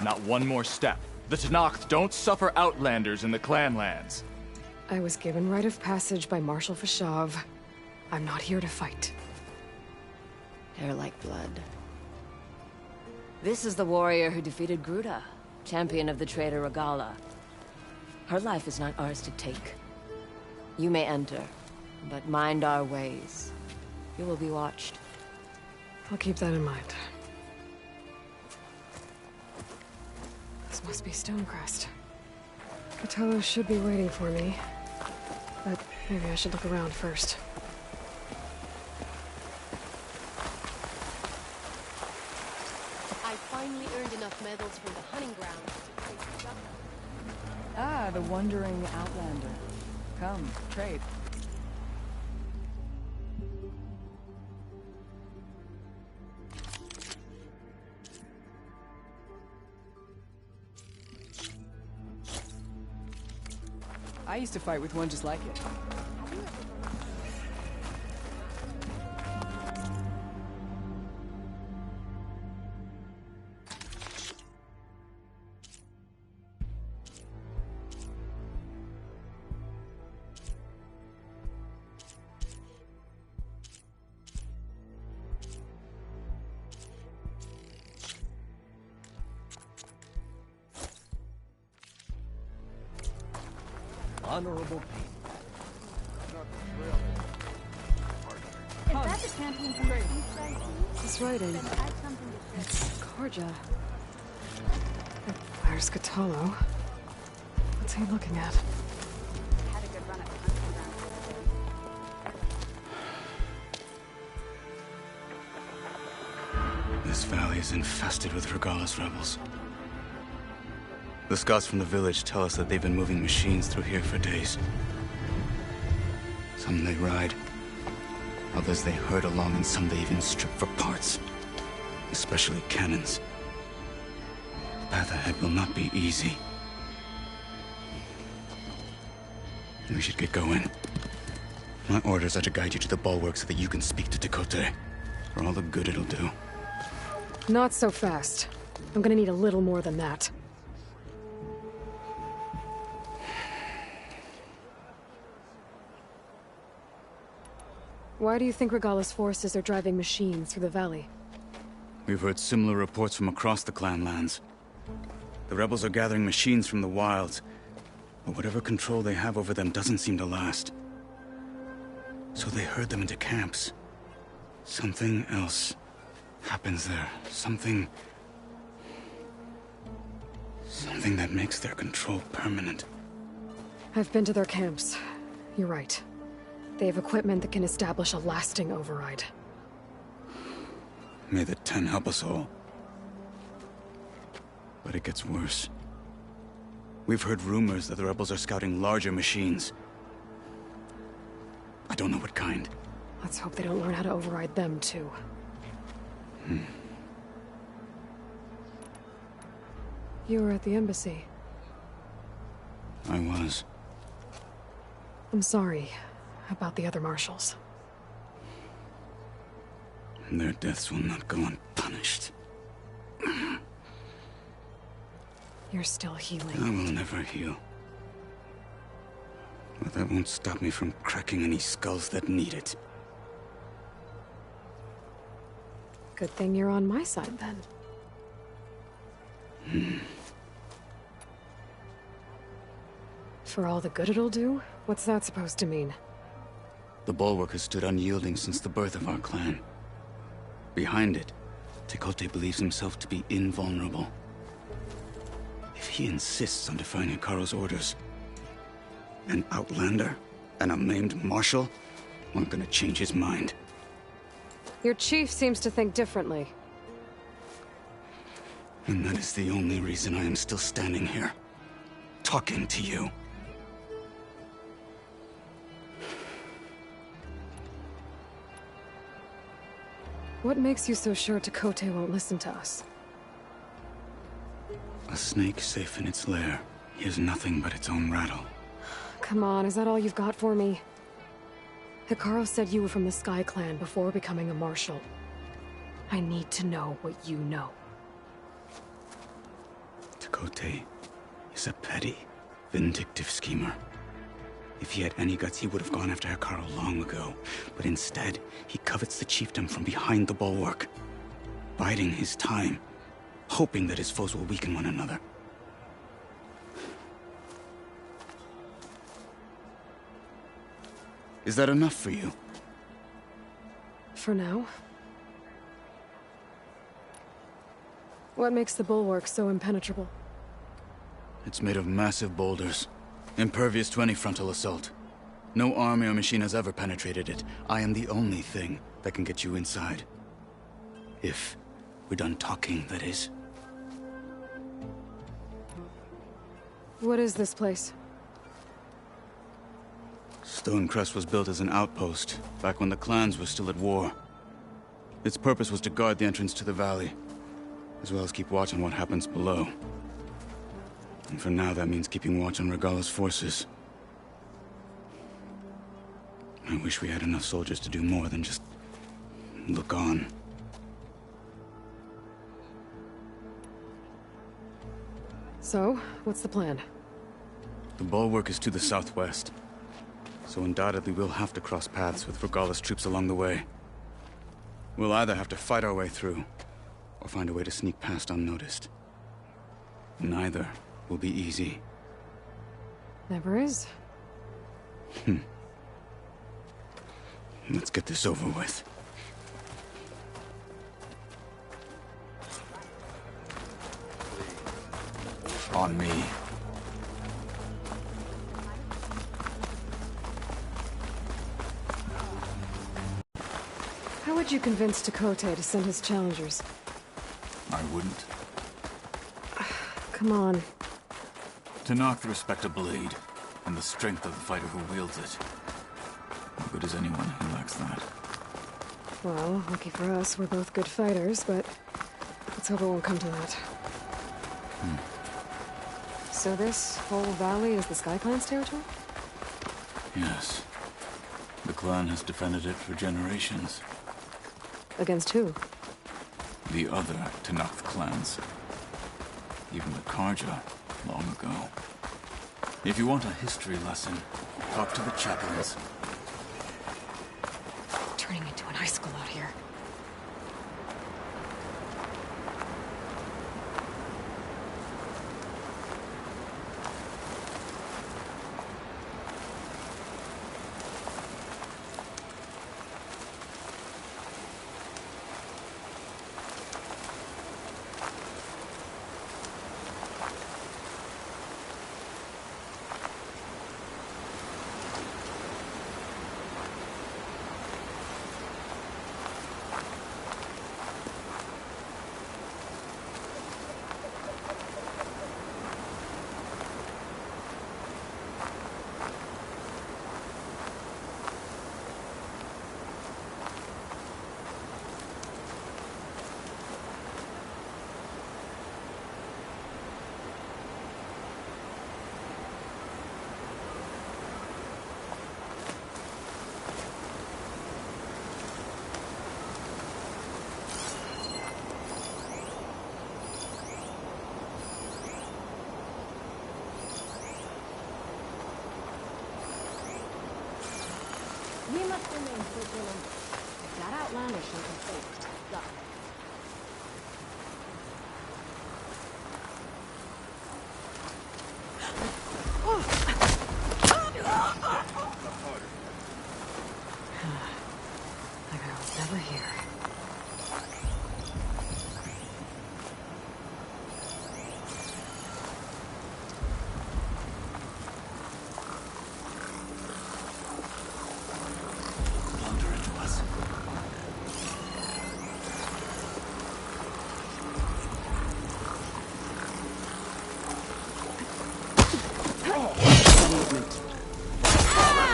Not one more step. The Tenakth don't suffer outlanders in the Clanlands. I was given rite of passage by Marshal Fashav. I'm not here to fight. Hair like blood. This is the warrior who defeated Gruta, champion of the traitor Regalla. Her life is not ours to take. You may enter, but mind our ways. You will be watched. I'll keep that in mind. This must be Stonecrest. Catello should be waiting for me, but maybe I should look around first. I finally earned enough medals from the hunting grounds to face Jugna. Ah, the wandering outlander. Come, trade. I used to fight with one just like it. Honorable pain. Is that the champion from the East Side? This writing. Then I've something to say. It's Karja. Where's Catello? What's he looking at? Had a good run at the hunting ground. This valley is infested with Regalla's rebels. The scouts from the village tell us that they've been moving machines through here for days. Some they ride, others they herd along, and some they even strip for parts. Especially cannons. The path ahead will not be easy. We should get going. My orders are to guide you to the bulwark so that you can speak to Tekotteh. For all the good it'll do. Not so fast. I'm gonna need a little more than that. Why do you think Regalla's forces are driving machines through the valley? We've heard similar reports from across the Clanlands. The rebels are gathering machines from the wilds, but whatever control they have over them doesn't seem to last. So they herd them into camps. Something else happens there. Something that makes their control permanent. I've been to their camps. You're right. They have equipment that can establish a lasting override. May the Ten help us all. But it gets worse. We've heard rumors that the rebels are scouting larger machines. I don't know what kind. Let's hope they don't learn how to override them, too. You were at the embassy. I was. I'm sorry about the other marshals. Their deaths will not go unpunished. You're still healing. I will never heal. But that won't stop me from cracking any skulls that need it. Good thing you're on my side, then. For all the good it'll do? What's that supposed to mean? The bulwark has stood unyielding since the birth of our clan. Behind it, Tekotteh believes himself to be invulnerable. If he insists on defying Hekarro's orders, an outlander and a maimed marshal aren't gonna change his mind. Your chief seems to think differently. And that is the only reason I am still standing here, talking to you. What makes you so sure Tekotteh won't listen to us? A snake safe in its lair hears nothing but its own rattle. Come on, is that all you've got for me? Hekarro said you were from the Sky Clan before becoming a marshal. I need to know what you know. Tekote is a petty, vindictive schemer. If he had any guts, he would have gone after Hekarro long ago. But instead, he covets the chiefdom from behind the bulwark, biding his time, hoping that his foes will weaken one another. Is that enough for you? For now. What makes the bulwark so impenetrable? It's made of massive boulders, impervious to any frontal assault. No army or machine has ever penetrated it. I am the only thing that can get you inside. If we're done talking, that is. What is this place? Stonecrest was built as an outpost, back when the clans were still at war. Its purpose was to guard the entrance to the valley, as well as keep watch on what happens below. And for now, that means keeping watch on Regalla's forces. I wish we had enough soldiers to do more than just look on. So, what's the plan? The bulwark is to the southwest, so undoubtedly we'll have to cross paths with Regalla's troops along the way. We'll either have to fight our way through, or find a way to sneak past unnoticed. Neither will be easy. Never is. Let's get this over with. On me. How would you convince Tekote to send his challengers? I wouldn't. Come on. Tenakth respect a blade, and the strength of the fighter who wields it. How good is anyone who lacks that? Well, lucky for us, we're both good fighters, but let's hope it won't come to that. So this whole valley is the Sky Clan's territory? Yes. The clan has defended it for generations. Against who? The other Tenakth clans. Even the Karja, long ago. If you want a history lesson, talk to the chaplains. Turning into an high school out here. We must remain vigilant. That outlandish and complete. Go. Like I was never here. Blunder into us.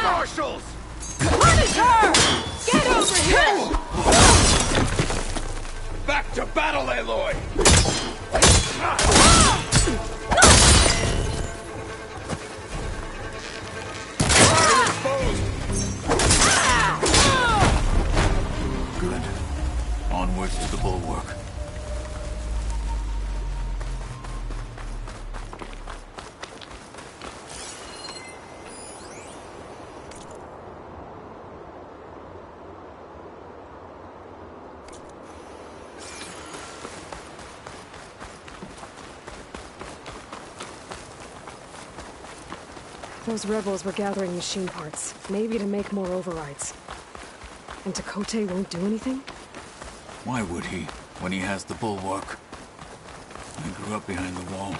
Marshals! Punish her! Get over here! Back to battle, Aloy! Good. Onwards to the bulwark. Those rebels were gathering machine parts, maybe to make more overrides. And Tekote won't do anything? Why would he, when he has the bulwark? I grew up behind the wall.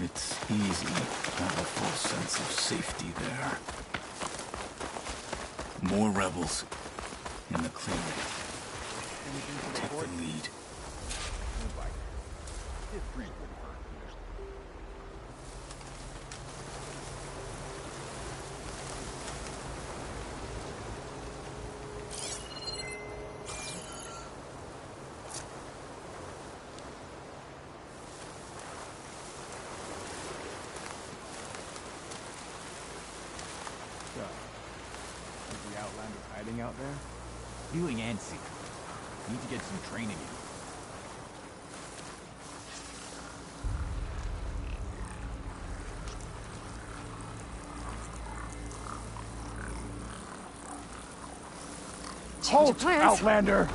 It's easy to have a full sense of safety there. More rebels in the clearing. Take the lead. Out there? Feeling antsy. Need to get some training in. Halt, Outlander!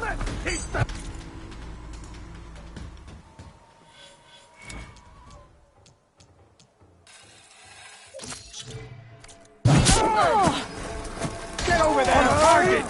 Get over there! Target!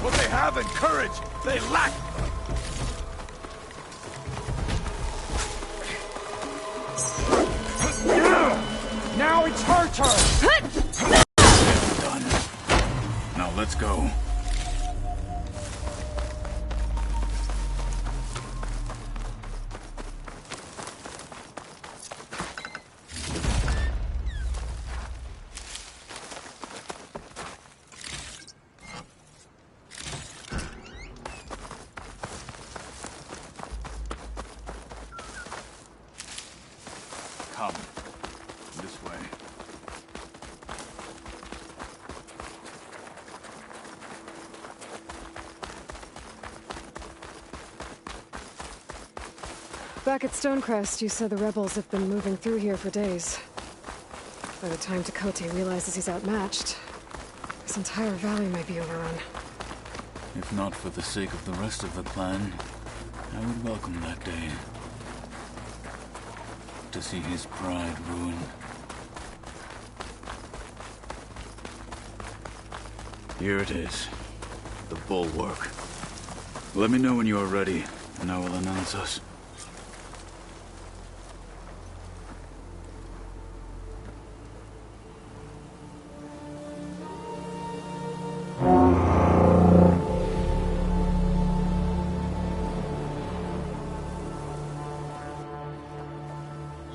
What they have in courage, they lack. Now it's her turn. Done. Now let's go. Come. This way. Back at Stonecrest, you said the rebels have been moving through here for days. By the time Tekote realizes he's outmatched, this entire valley might be overrun. If not for the sake of the rest of the clan, I would welcome that day. To see his pride ruined. Here it is. The bulwark. Let me know when you are ready, and I will announce us.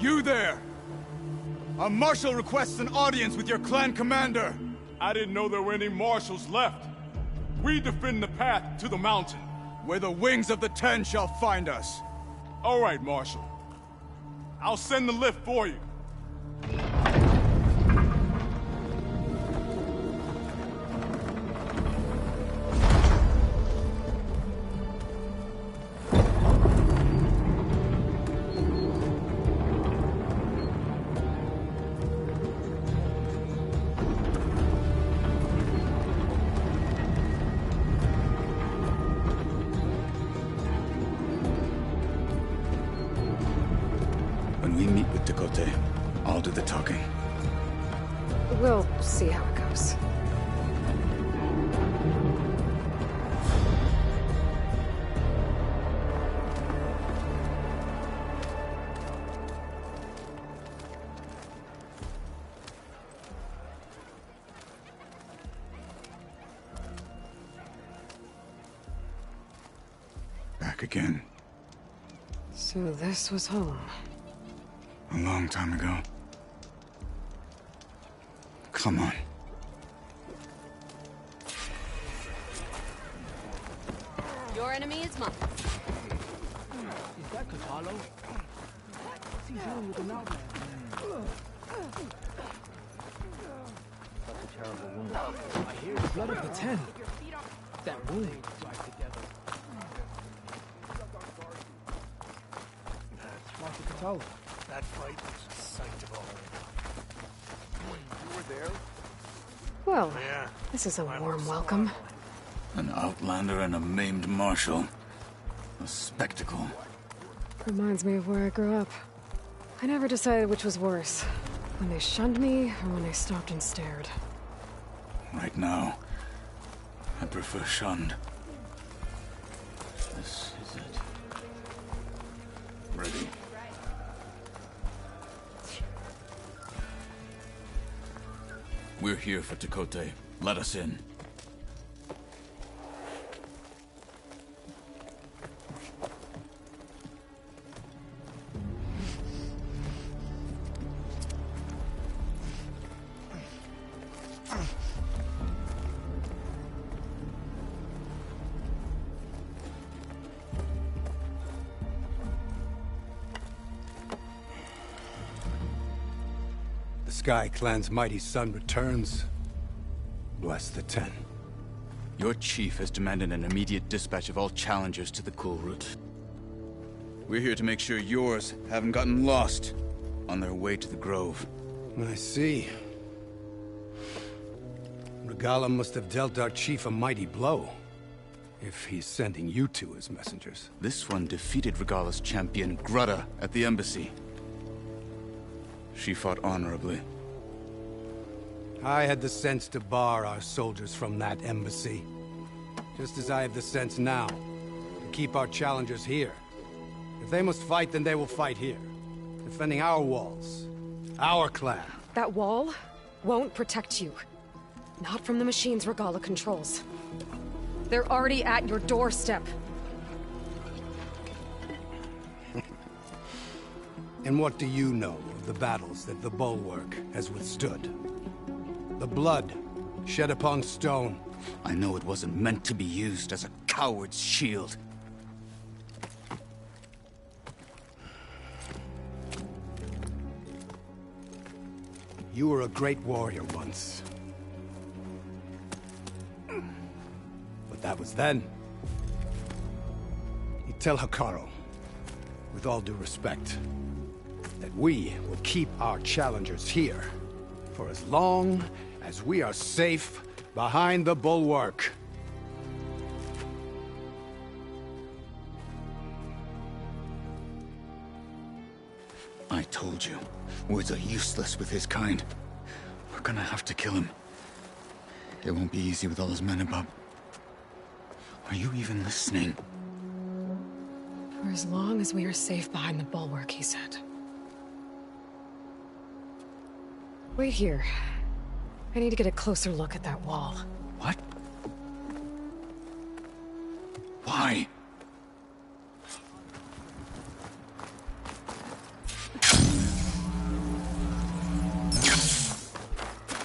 You there! A marshal requests an audience with your clan commander. I didn't know there were any marshals left. We defend the path to the mountain. Where the wings of the Ten shall find us. All right, Marshal. I'll send the lift for you. When we meet with Tekote, I'll do the talking. We'll see how it goes. again. So this was home. A long time ago. Come on. Your enemy is mine. Is that Kotallo? What's he doing with an outlander? That's a terrible wound. I hear the blood of the Ten. That wound drives together. That's Martha Kotallo. That fight was a sight to behold. You were there? Well, Yeah. this is a warm welcome. An outlander and a maimed marshal. A spectacle. Reminds me of where I grew up. I never decided which was worse. When they shunned me, or when they stopped and stared. Right now, I prefer shunned. This is it. Ready. We're here for Tekote. Let us in. Sky Clan's mighty son returns. Bless the Ten. Your chief has demanded an immediate dispatch of all challengers to the Kulrut. We're here to make sure yours haven't gotten lost on their way to the Grove. I see. Regalla must have dealt our chief a mighty blow, if he's sending you two as messengers. This one defeated Regalla's champion, Grudda, at the embassy. She fought honorably. I had the sense to bar our soldiers from that embassy. Just as I have the sense now to keep our challengers here. If they must fight, then they will fight here. Defending our walls. Our clan. That wall won't protect you. Not from the machines Regalla controls. They're already at your doorstep. And what do you know of the battles that the Bulwark has withstood? The blood shed upon stone. I know it wasn't meant to be used as a coward's shield. You were a great warrior once. But that was then. You tell Hekarro, with all due respect, that we will keep our challengers here for as long as we are safe behind the Bulwark. I told you, words are useless with his kind. We're gonna have to kill him. It won't be easy with all his men above. Are you even listening? For as long as we are safe behind the Bulwark, he said. Wait here. I need to get a closer look at that wall. What? Why?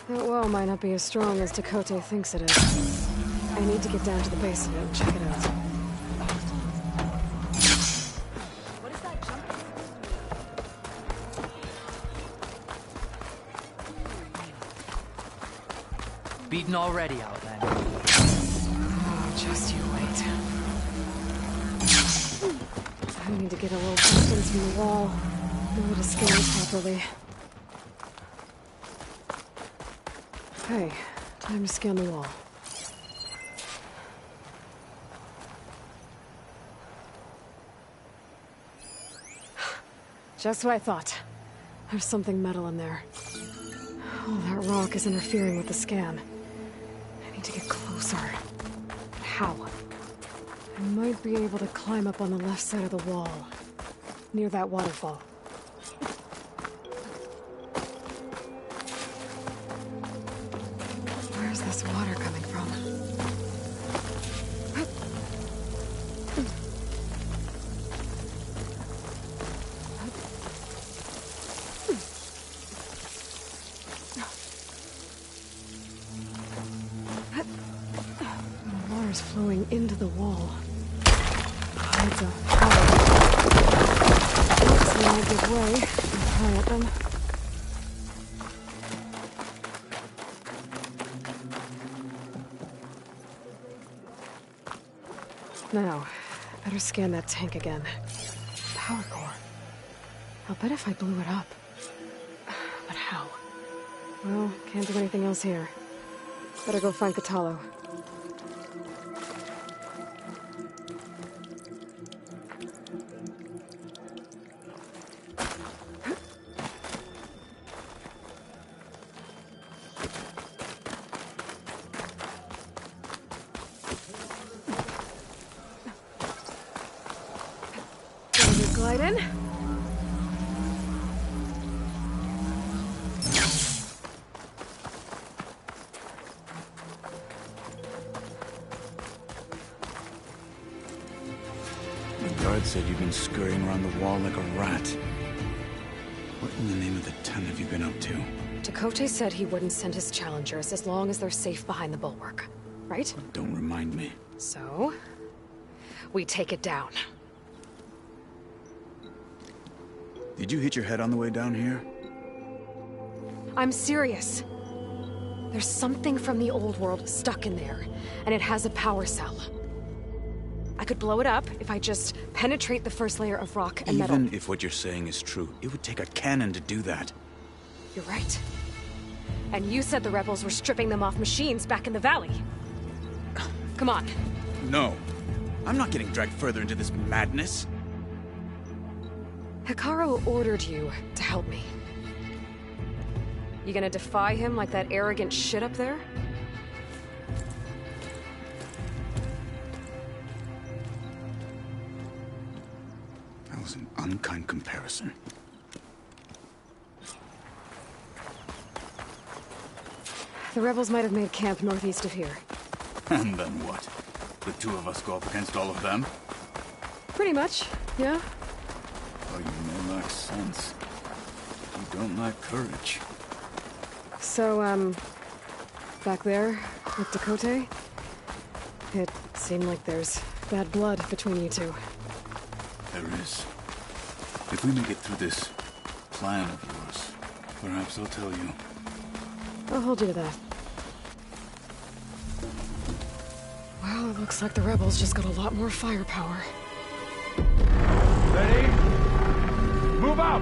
That wall might not be as strong as Tekote thinks it is. I need to get down to the base of it and check it out. Beaten already, Outlander. Oh, just you wait. I need to get a little distance from the wall. Know how to scan it properly. Okay, time to scan the wall. Just what I thought. There's something metal in there. Oh, that rock is interfering with the scan. I need to get closer. How? I might be able to climb up on the left side of the wall. Near that waterfall. Where's this water coming from? going into the wall. It's a hole. Looks like I give way and fly at them. Now, better scan that tank again. Power core. I'll bet if I blew it up. But how? Well, can't do anything else here. Better go find Kotallo. Glide in. The guard said you've been scurrying around the wall like a rat. What in the name of the ten have you been up to? Tekote said he wouldn't send his challengers as long as they're safe behind the bulwark, right? Don't remind me. So, we take it down. Did you hit your head on the way down here? I'm serious. There's something from the old world stuck in there, and it has a power cell. I could blow it up if I just penetrate the first layer of rock and metal. Even if what you're saying is true, it would take a cannon to do that. You're right. And you said the rebels were stripping them off machines back in the valley. Come on. No. I'm not getting dragged further into this madness. Hekarro ordered you to help me. You gonna defy him like that arrogant shit up there? That was an unkind comparison. The rebels might have made camp northeast of here. And then what? The two of us go up against all of them? Pretty much, yeah. Oh, you may lack sense. You don't lack courage. So, back there, with Tekote, it seemed like there's bad blood between you two. There is. If we make it through this plan of yours, perhaps I'll tell you. I'll hold you to that. Well, it looks like the rebels just got a lot more firepower. Ready? Move out!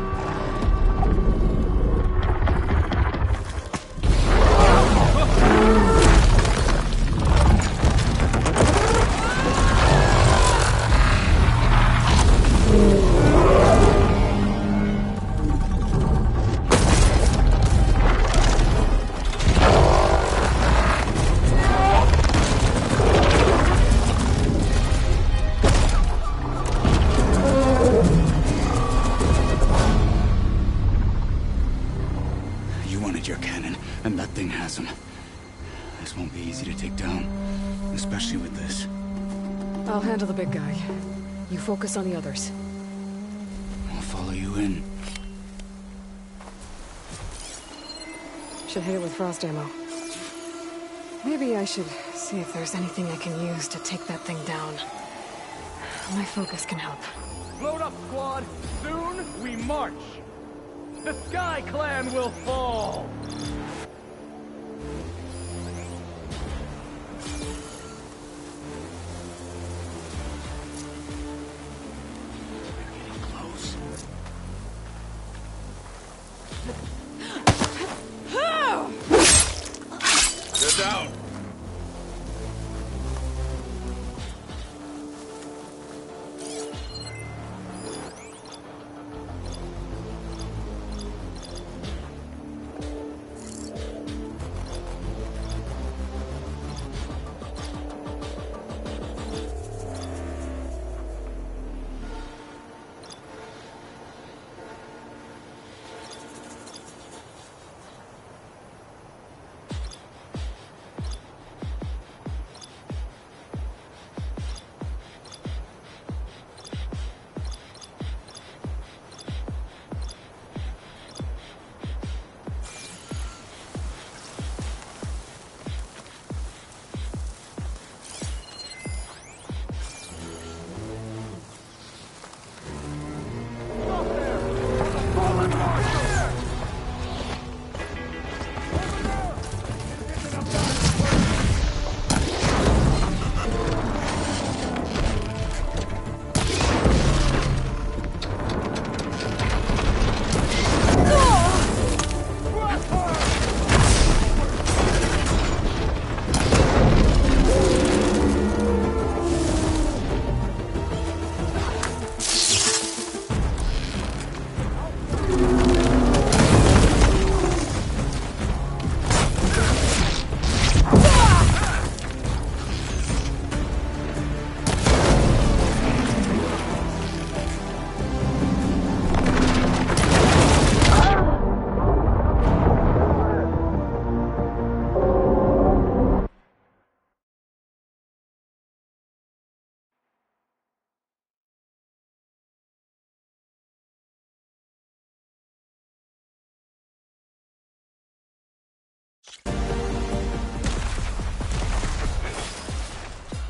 Your cannon, and that thing has him. This won't be easy to take down, especially with this. I'll handle the big guy. You focus on the others. I'll follow you in. Should hit it with frost ammo. Maybe I should see if there's anything I can use to take that thing down. My focus can help. Load up, squad! Soon we march! The Sky Clan will fall! Get down!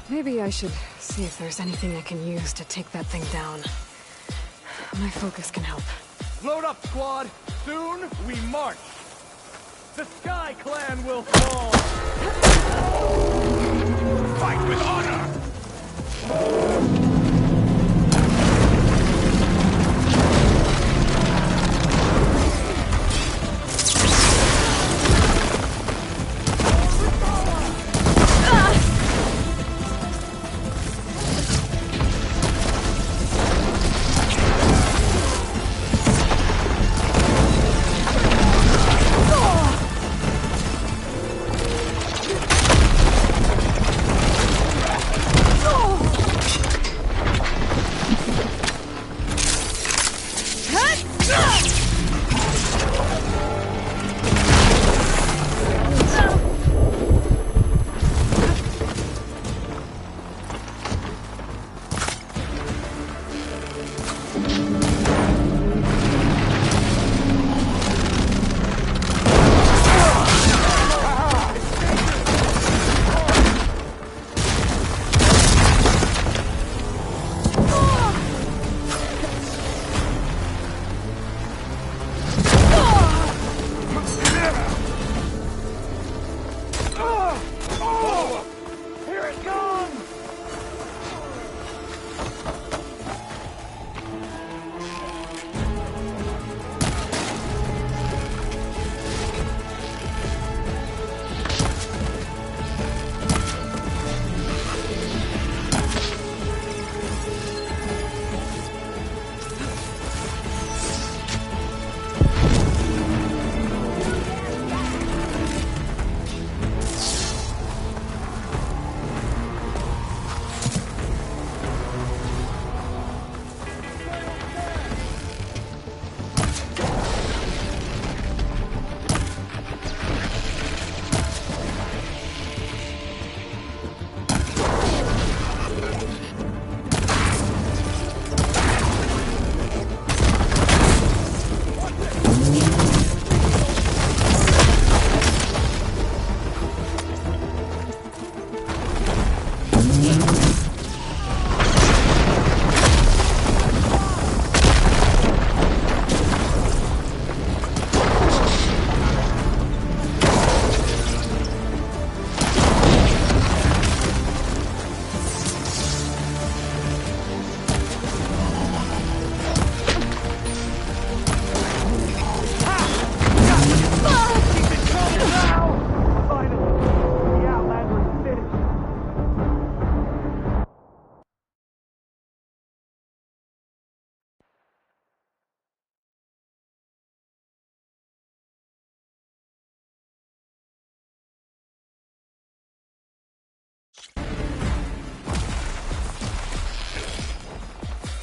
Maybe I should see if there's anything I can use to take that thing down. My focus can help. Load up, squad! Soon we march! The Sky Clan will fall! Fight with honor!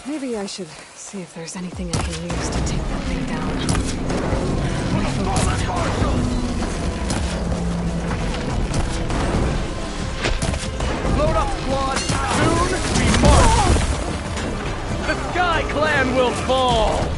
Maybe I should see if there's anything I can use to take that thing down. My focus can help. Load up, squad! Soon we march! The Sky Clan will fall!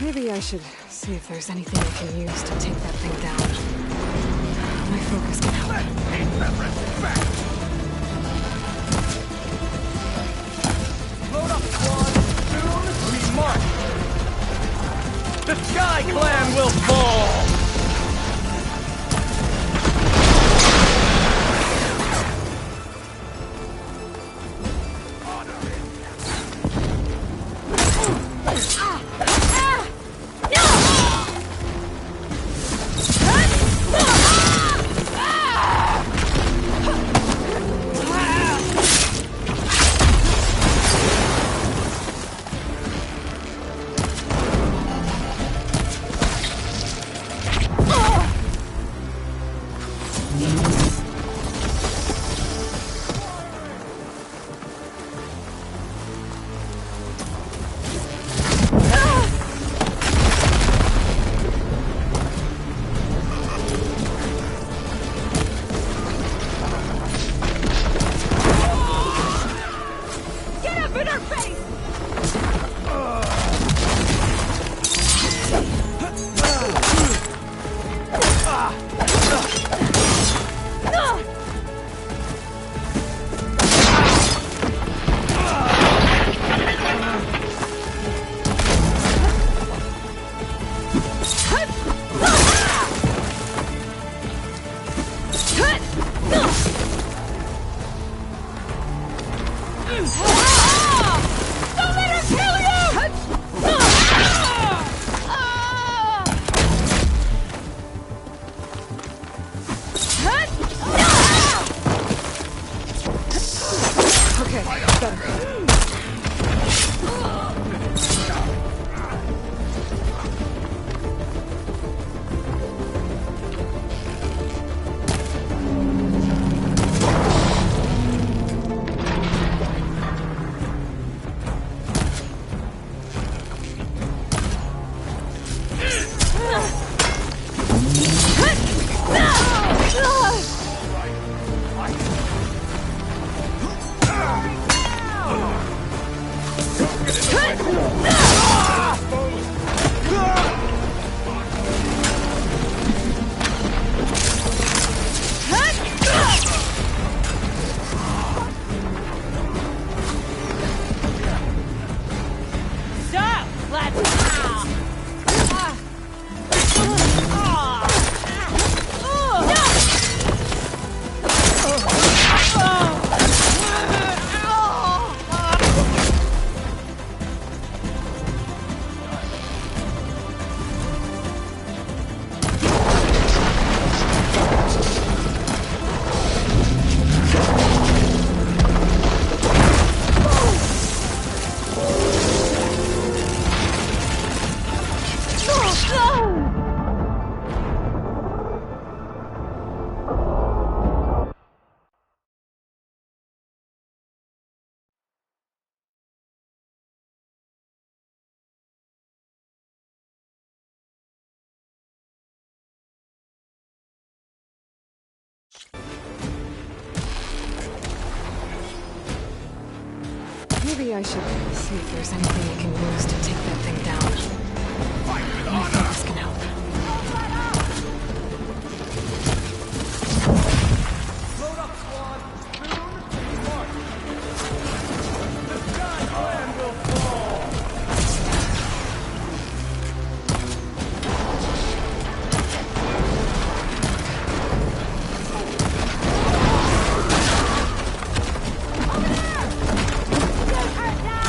Maybe I should see if there's anything I can use to take that thing down. My focus can help. Load up, squad! Soon we march! The Sky Clan will fall! Maybe I should see if there's anything I can use to take that thing down. My focus can help. Load up, squad! Soon we march! The Sky Clan will fall! Get her down!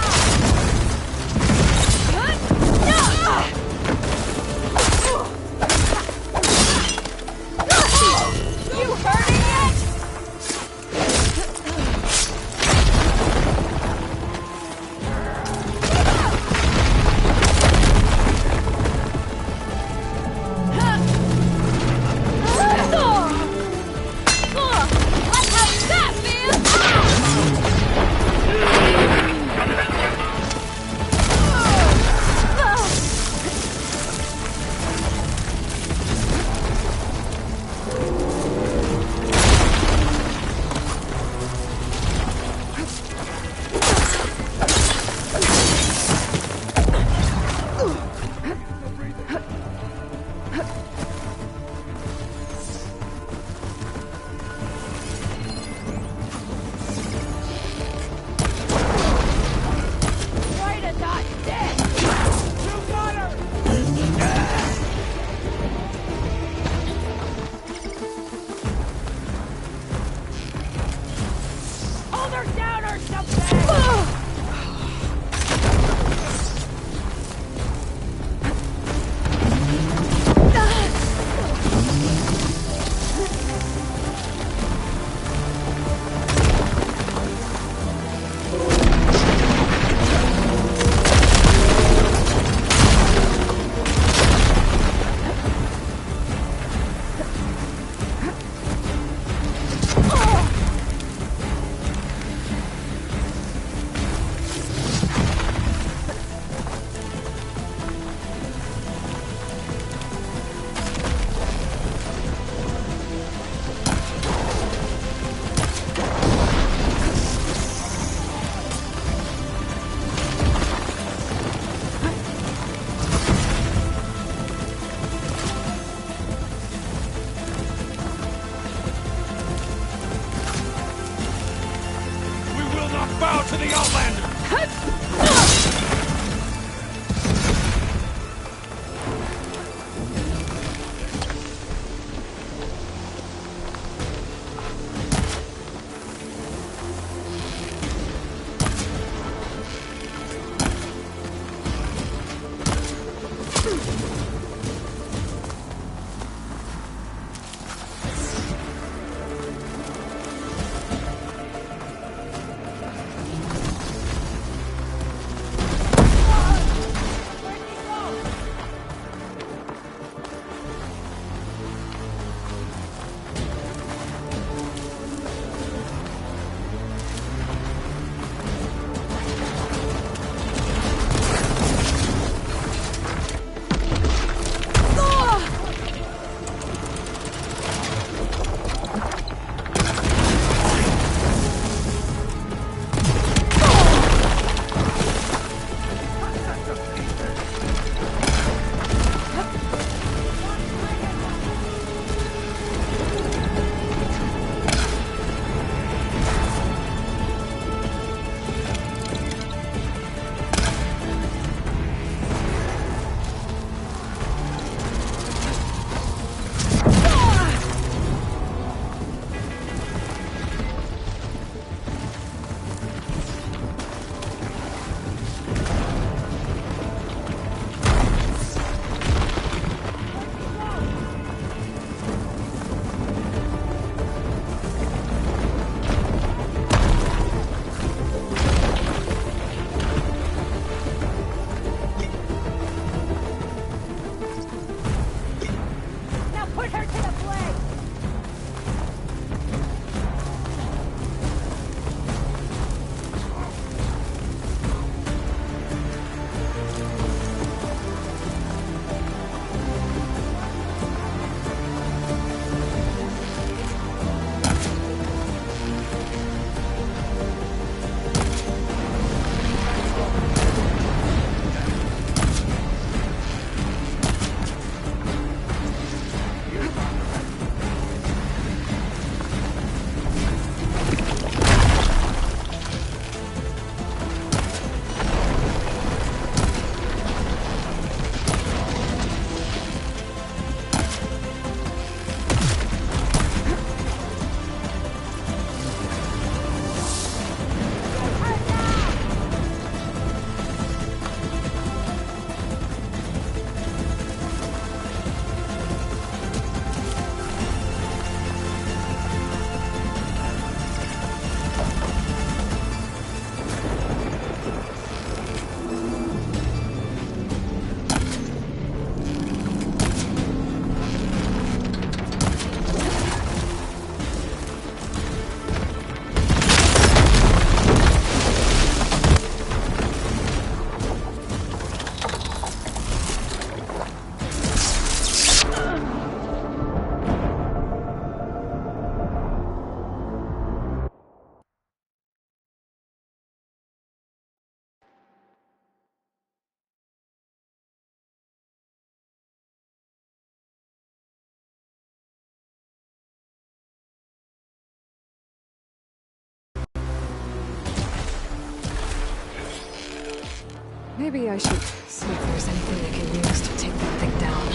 Maybe I should see if there's anything I can use to take that thing down.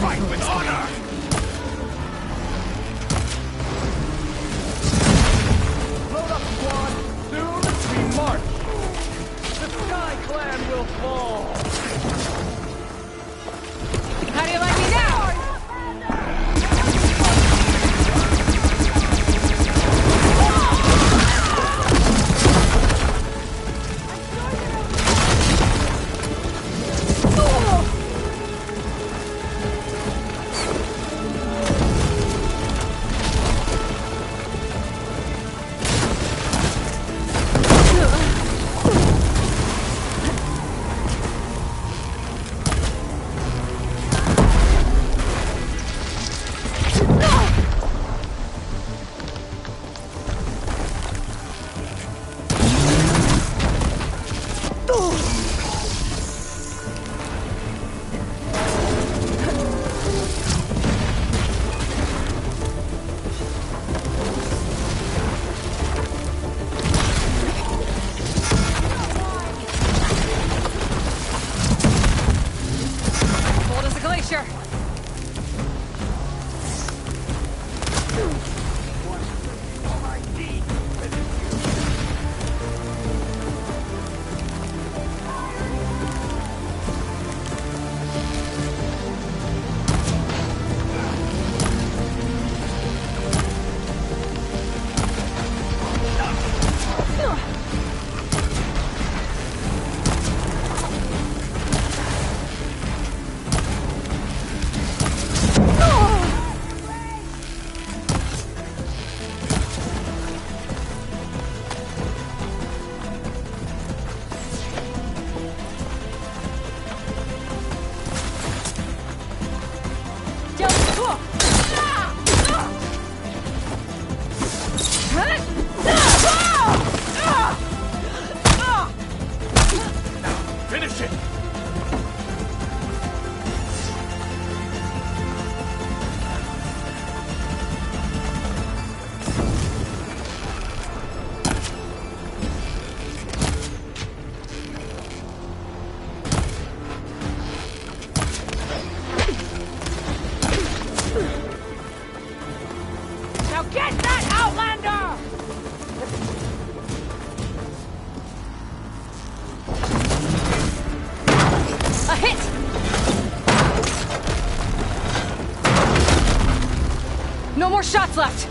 Fight with honor! Load up, squad! Soon we march! The Sky Clan will fall! How do you like me now? Finish it! Now get that Outlander! A hit! No more shots left!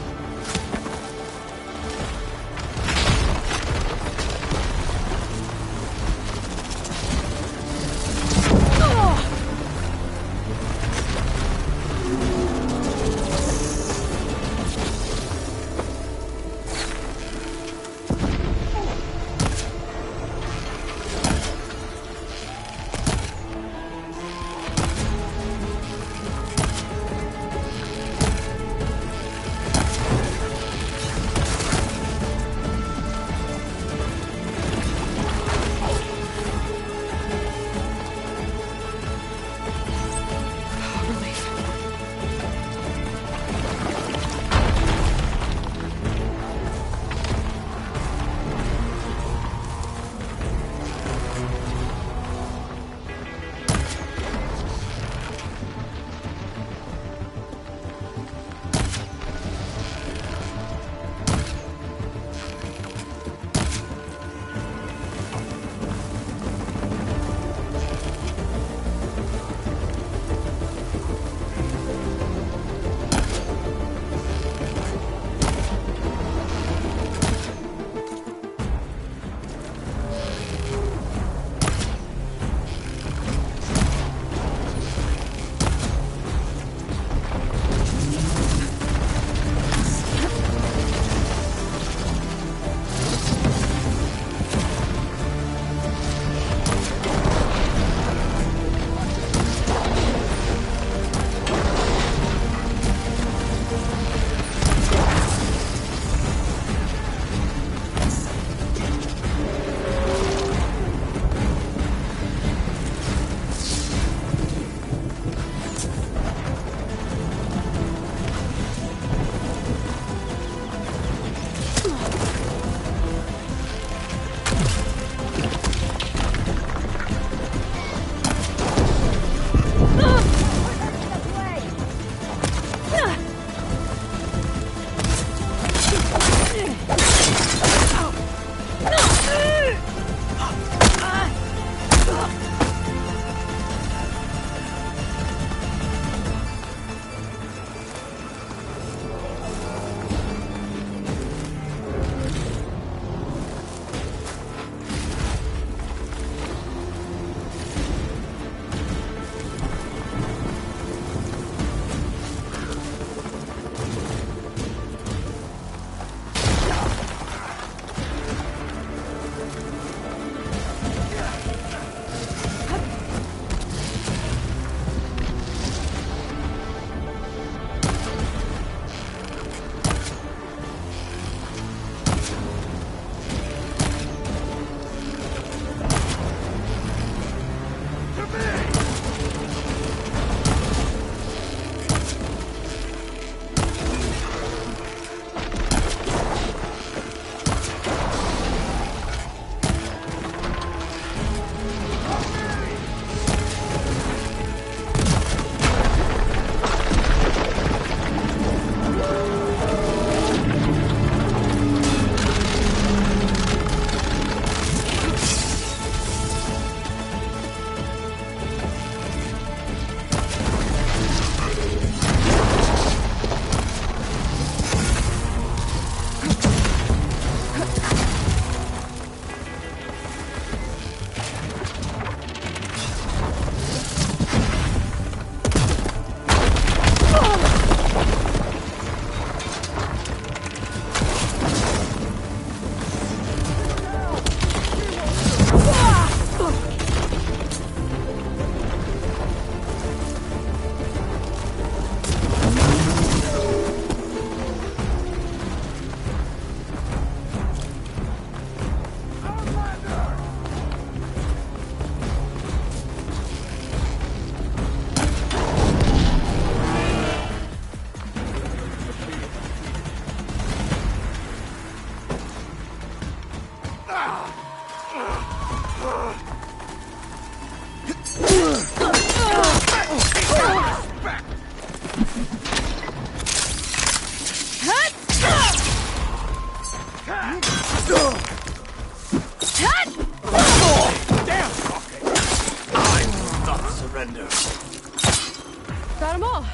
Got them all.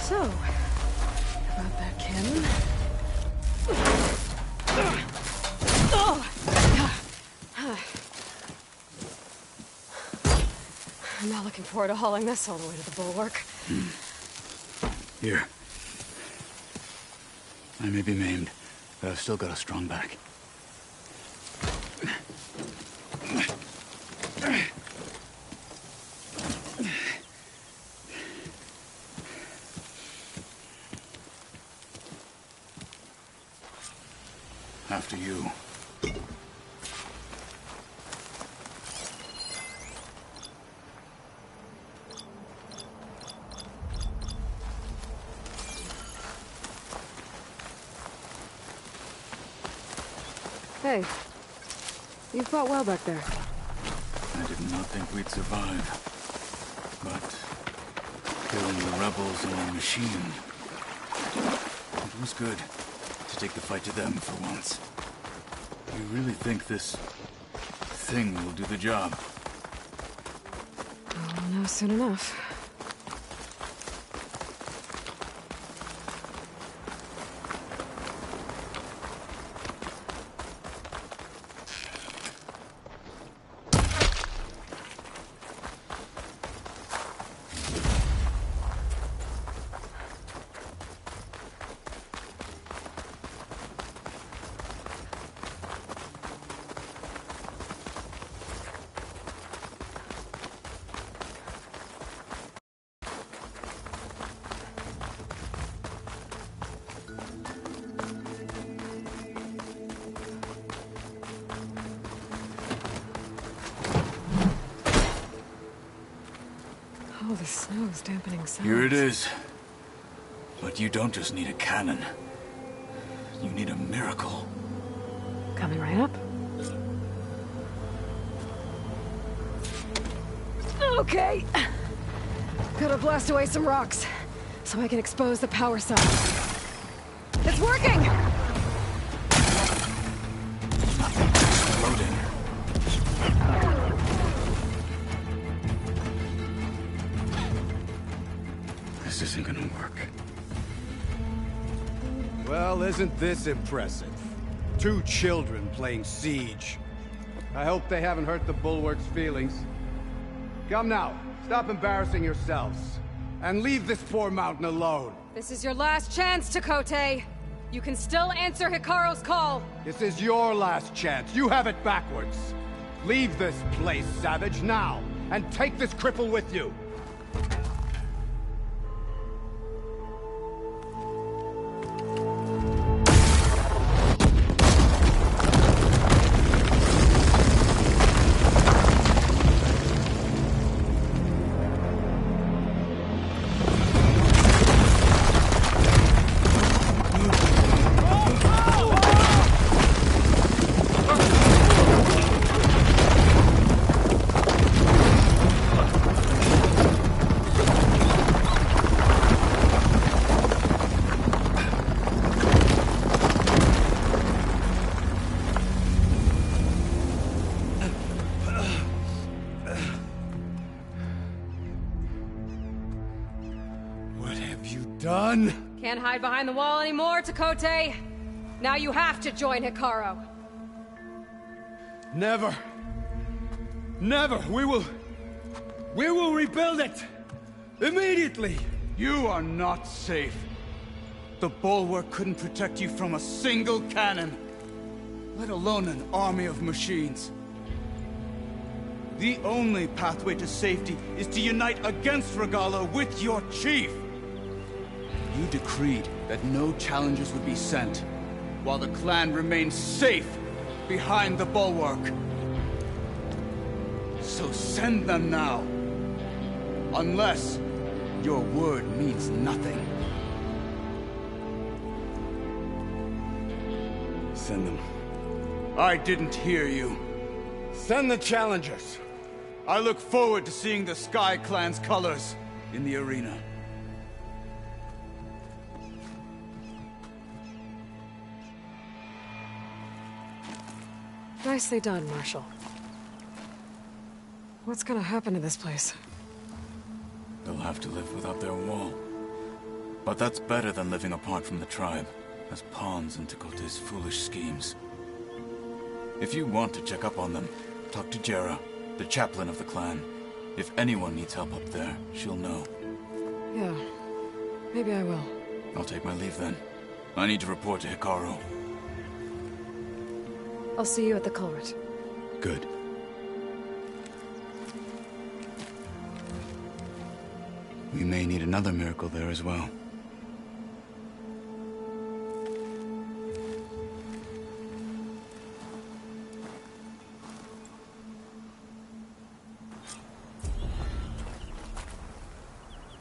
So, about that cannon. I'm not looking forward to hauling this all the way to the bulwark. Here. I may be maimed, but I've still got a strong back. After you. Hey, you fought well back there. I did not think we'd survive. But killing the rebels and the machine, it was good to take the fight to them for once. You really think this thing will do the job? We'll know soon enough. Oh, the snow's dampening sounds. Here it is. But you don't just need a cannon. You need a miracle. Coming right up. Okay. Gotta blast away some rocks, so I can expose the power cell. It's working! Loading. This isn't gonna work. Well, isn't this impressive? 2 children playing siege. I hope they haven't hurt the Bulwark's feelings. Come now, stop embarrassing yourselves. And leave this poor mountain alone. This is your last chance, Chakotay. You can still answer Hikaru's call. This is your last chance. You have it backwards. Leave this place, Savage, now. And take this cripple with you. Done? Can't hide behind the wall anymore, Chakotay. Now you have to join Hikaru. Never. Never. We will rebuild it. Immediately. You are not safe. The Bulwark couldn't protect you from a single cannon, let alone an army of machines. The only pathway to safety is to unite against Regalla with your chief. You decreed that no challengers would be sent, while the clan remained safe behind the Bulwark. So send them now. Unless your word means nothing. Send them. I didn't hear you. Send the challengers. I look forward to seeing the Sky Clan's colors in the arena. Nicely done, Marshal. What's gonna happen to this place? They'll have to live without their wall. But that's better than living apart from the tribe, as pawns in Tekote's foolish schemes. If you want to check up on them, talk to Jera, the chaplain of the clan. If anyone needs help up there, she'll know. Yeah, maybe I will. I'll take my leave then. I need to report to Hekarro. I'll see you at the culvert. Good. We may need another miracle there as well.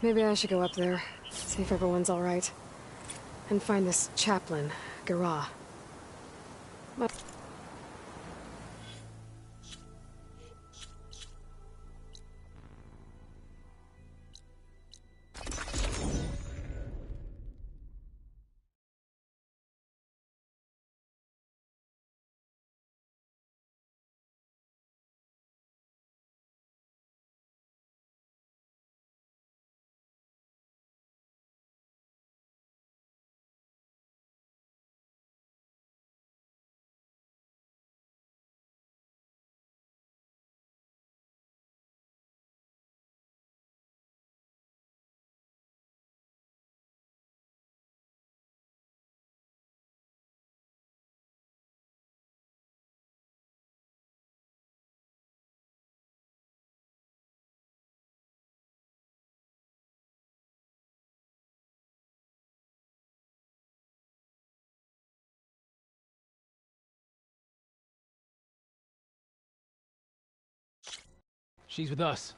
Maybe I should go up there, see if everyone's all right. And find this chaplain, Garah. She's with us.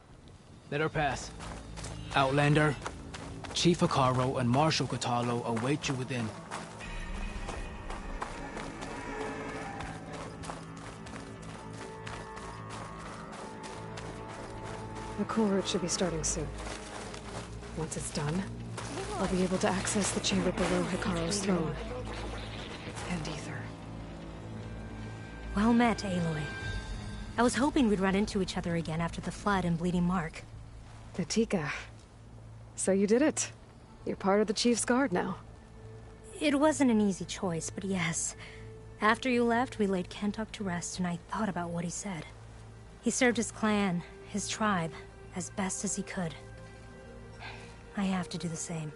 Let her pass. Outlander, Chief Hekarro and Marshal Kotallo await you within. The culvert should be starting soon. Once it's done, I'll be able to access the chamber below Hekarro's throne. And Aether. Well met, Aloy. I was hoping we'd run into each other again after the flood and Bleeding Mark. Natika. So you did it. You're part of the Chief's Guard now. It wasn't an easy choice, but yes. After you left, we laid Kentuck to rest, and I thought about what he said. He served his clan, his tribe, as best as he could. I have to do the same.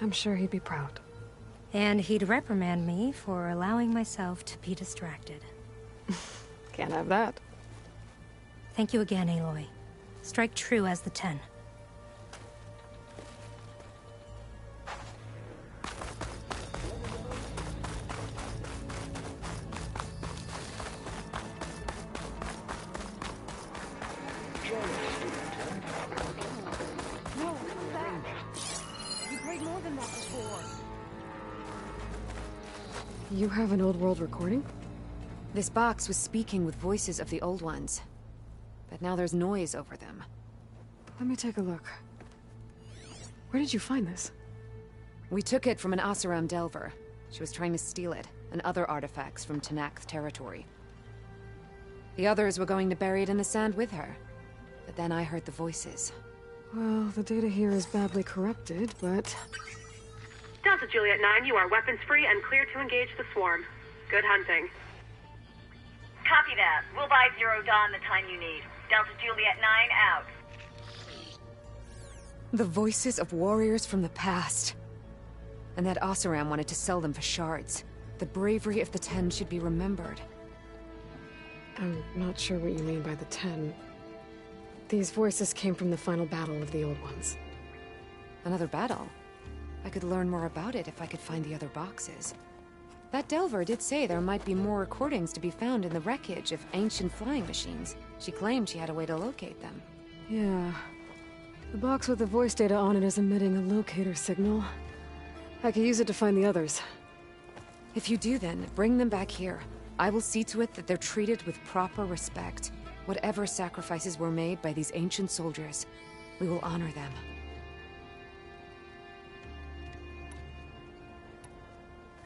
I'm sure he'd be proud. And he'd reprimand me for allowing myself to be distracted. Can't have that. Thank you again, Aloy. Strike true as the 10. No, come back. You prayed more than that before. You have an old world recording? This box was speaking with voices of the Old Ones. But now there's noise over them. Let me take a look. Where did you find this? We took it from an Oseram Delver. She was trying to steal it, and other artifacts from Tenakth territory. The others were going to bury it in the sand with her. But then I heard the voices. Well, the data here is badly corrupted, but... Delta Juliet 9, you are weapons-free and clear to engage the swarm. Good hunting. Copy that. We'll buy Zero Dawn the time you need. Delta Juliet 9 out. The voices of warriors from the past. And that Oseram wanted to sell them for shards. The bravery of the 10 should be remembered. I'm not sure what you mean by the 10. These voices came from the final battle of the Old Ones. Another battle? I could learn more about it if I could find the other boxes. That Delver did say there might be more recordings to be found in the wreckage of ancient flying machines. She claimed she had a way to locate them. Yeah. The box with the voice data on it is emitting a locator signal. I could use it to find the others. If you do then, bring them back here. I will see to it that they're treated with proper respect. Whatever sacrifices were made by these ancient soldiers, we will honor them.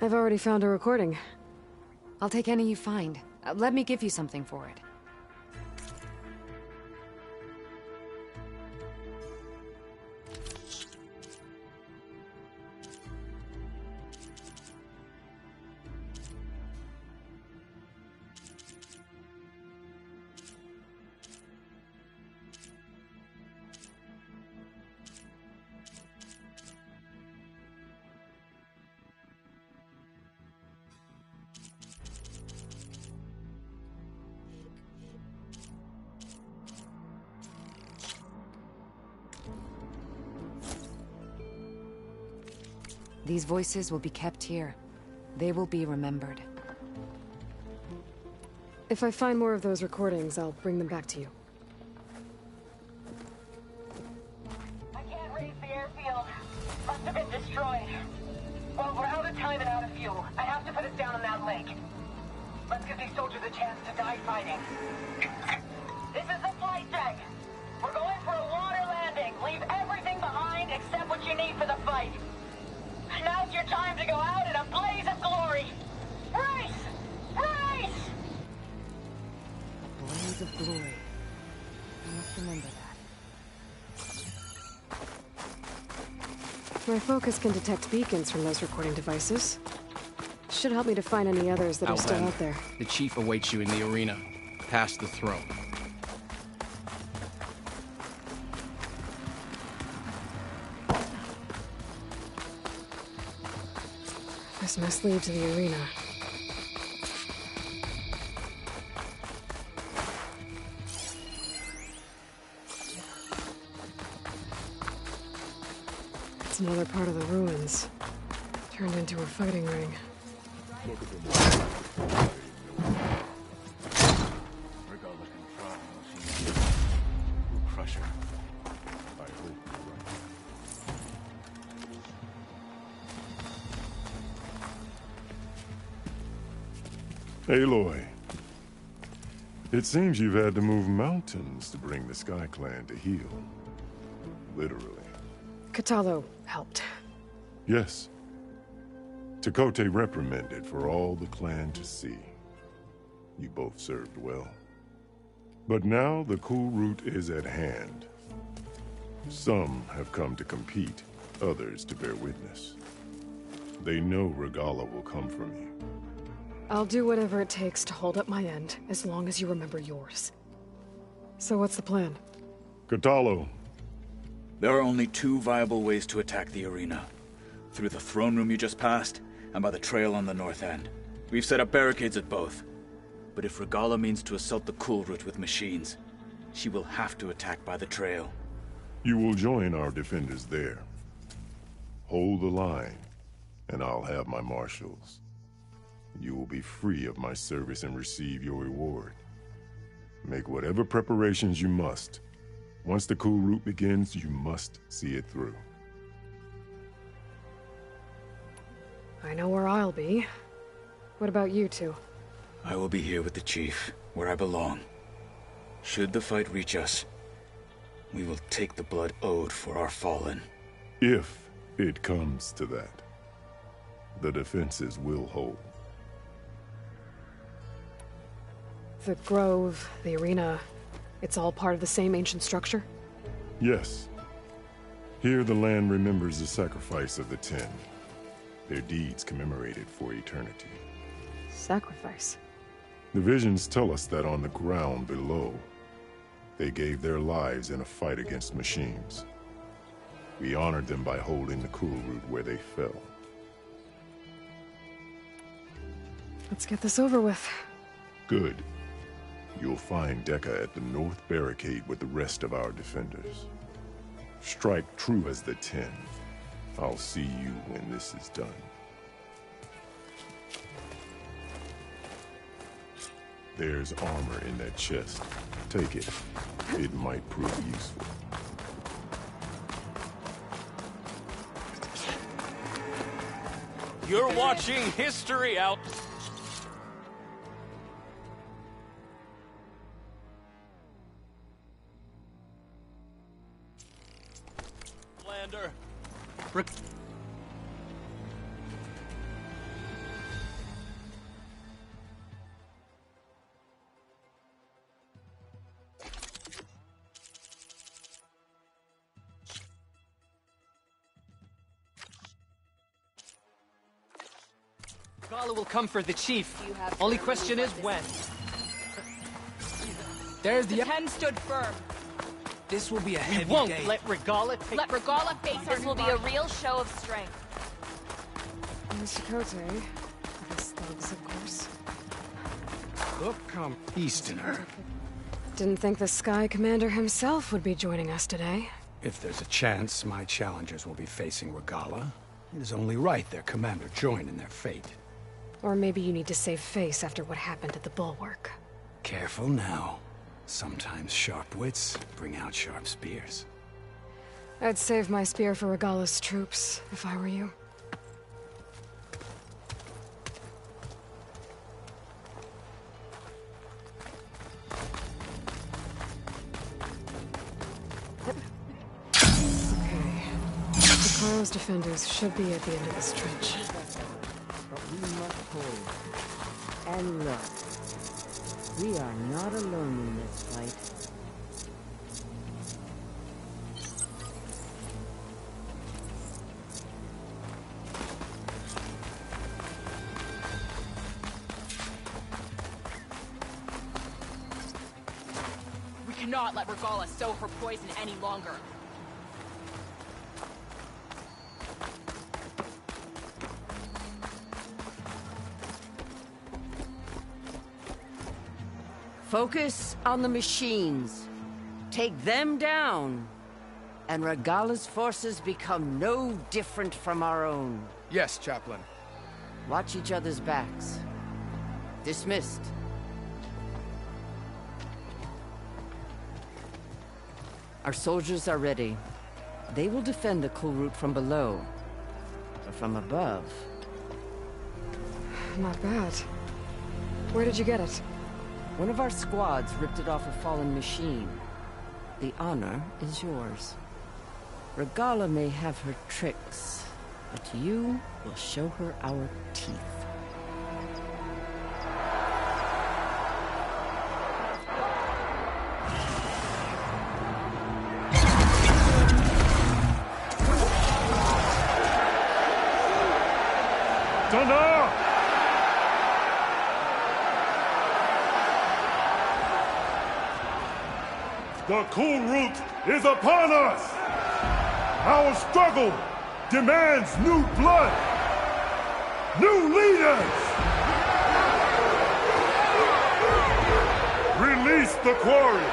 I've already found a recording. I'll take any you find. Let me give you something for it. These voices will be kept here. They will be remembered. If I find more of those recordings, I'll bring them back to you. I can't raise the airfield. Must have been destroyed. Well, we're out of time and out of fuel. I have to put us down on that lake. Let's give these soldiers a chance to die fighting. This is the flight deck. We're going for a water landing. Leave everything behind except what you need for the fight. Now's your time to go out in a blaze of glory. Race! Race! A blaze of glory. I must remember that. My focus can detect beacons from those recording devices. Should help me to find any others that are still out there. The chief awaits you in the arena, past the throne. This must lead to the arena. It's another part of the ruins, turned into a fighting ring. Look at them. Regalla can try unless she knows. We'll crush her. I hope you're right. Aloy. It seems you've had to move mountains to bring the Sky Clan to heel. Literally. Kotallo helped. Yes. Tekotteh reprimanded for all the clan to see. You both served well. But now the cool route is at hand. Some have come to compete, others to bear witness. They know Regalla will come from you. I'll do whatever it takes to hold up my end, as long as you remember yours. So what's the plan? Kotallo. There are only two viable ways to attack the arena. Through the throne room you just passed, and by the trail on the north end. We've set up barricades at both. But if Regalla means to assault the cool route with machines, she will have to attack by the trail. You will join our defenders there. Hold the line, and I'll have my marshals. You will be free of my service and receive your reward. Make whatever preparations you must. Once the cool route begins, you must see it through. I know where I'll be. What about you two? I will be here with the chief, where I belong. Should the fight reach us, we will take the blood owed for our fallen. If it comes to that, the defenses will hold. The grove, the arena, it's all part of the same ancient structure? Yes. Here the land remembers the sacrifice of the Ten. Their deeds commemorated for eternity. Sacrifice? The visions tell us that on the ground below, they gave their lives in a fight against machines. We honored them by holding the cool route where they fell. Let's get this over with. Good. You'll find Dekka at the north barricade with the rest of our defenders. Strike true as the Ten. I'll see you when this is done. There's armor in that chest. Take it. It might prove useful. You're watching history out. Lander. Regalla will come for the chief. Only question is when. There's the Ten stood firm. This will be a heavy won't day. let Regalla take... Let Regalla face our This will be a real show of strength. Mr. Tekotteh. This thugs, of course. Look, come Easterner. Didn't think the Sky Commander himself would be joining us today. If there's a chance, my challengers will be facing Regalla. It is only right their commander join in their fate. Or maybe you need to save face after what happened at the Bulwark. Careful now. Sometimes sharp wits bring out sharp spears. I'd save my spear for Regalla's troops, if I were you. Cara's defenders should be at the end of this trench. But we must hold. And look, we are not alone in this fight. We cannot let Regalla sow her poison any longer. Focus on the machines. Take them down. And Regalla's forces become no different from our own. Yes, Chaplain. Watch each other's backs. Dismissed. Our soldiers are ready. They will defend the Kulrut from below. But from above... Not bad. Where did you get it? One of our squads ripped it off a fallen machine. The honor is yours. Regalla may have her tricks, but you will show her our teeth. The Kulrut is upon us! Our struggle demands new blood! New leaders! Release the quarry!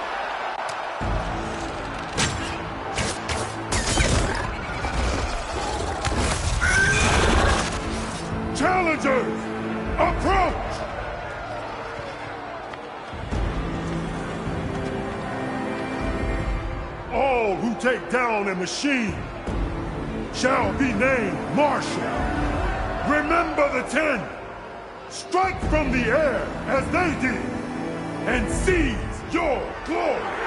Challengers, approach! All who take down a machine shall be named Marshal. Remember the 10. Strike from the air as they did, and seize your glory.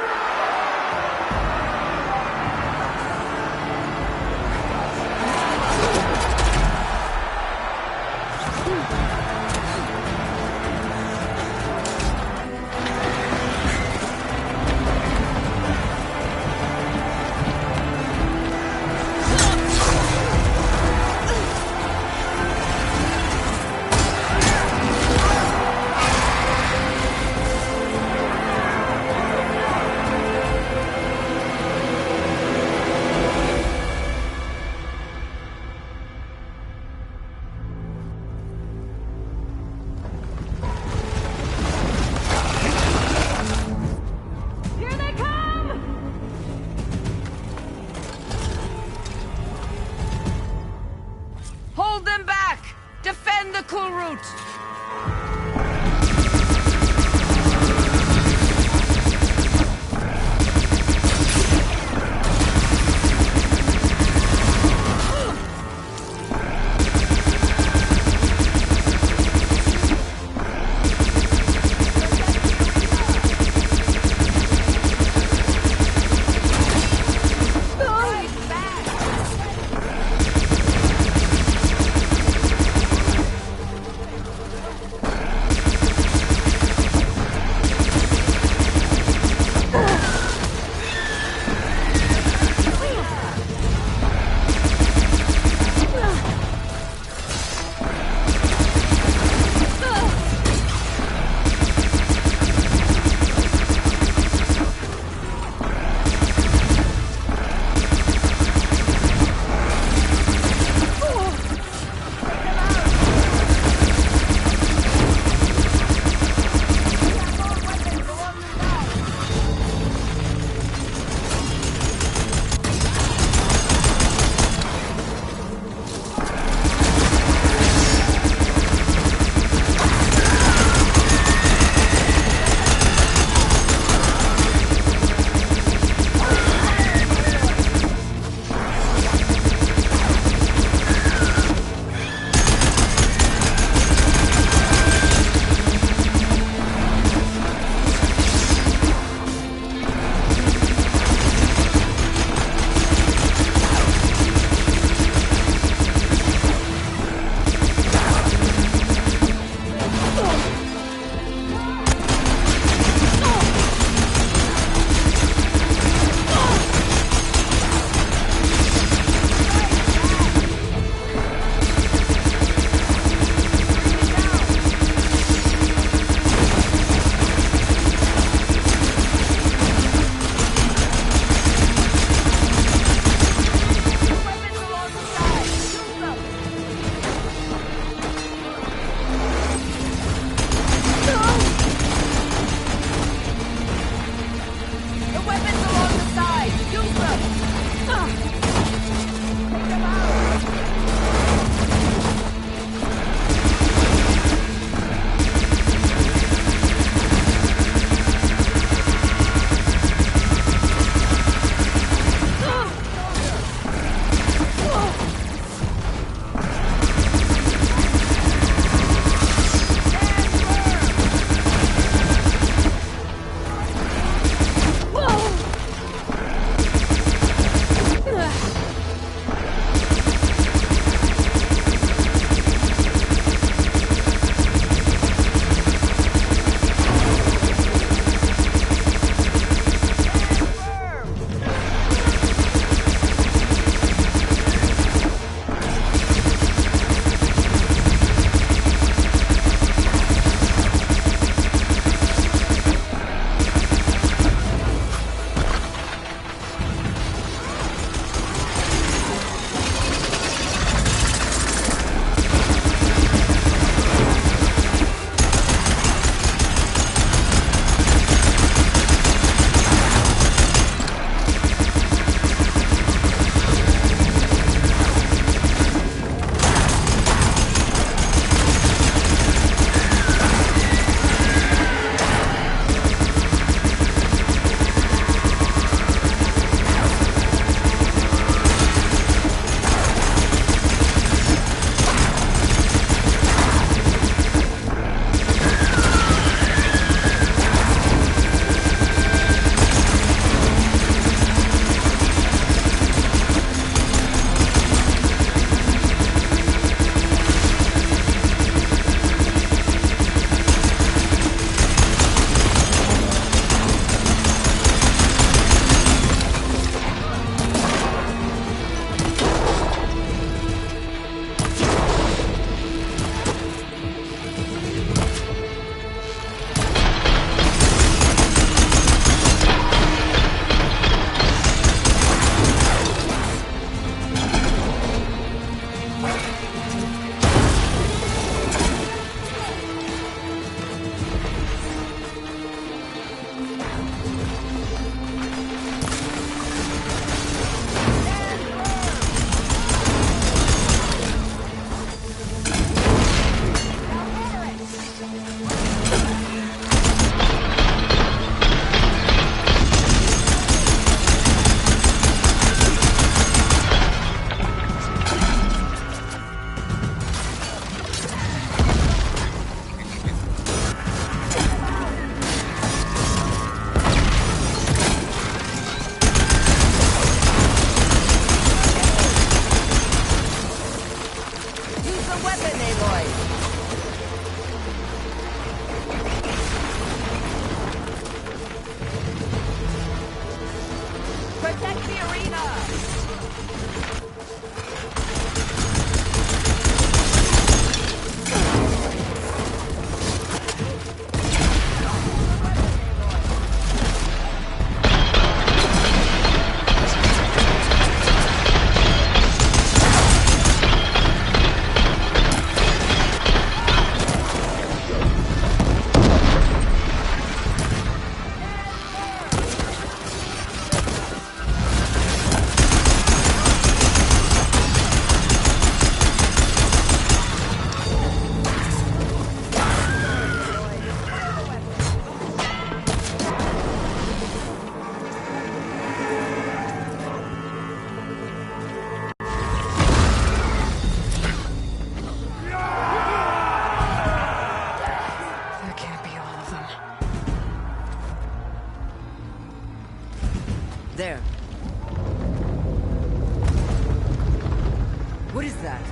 What is that?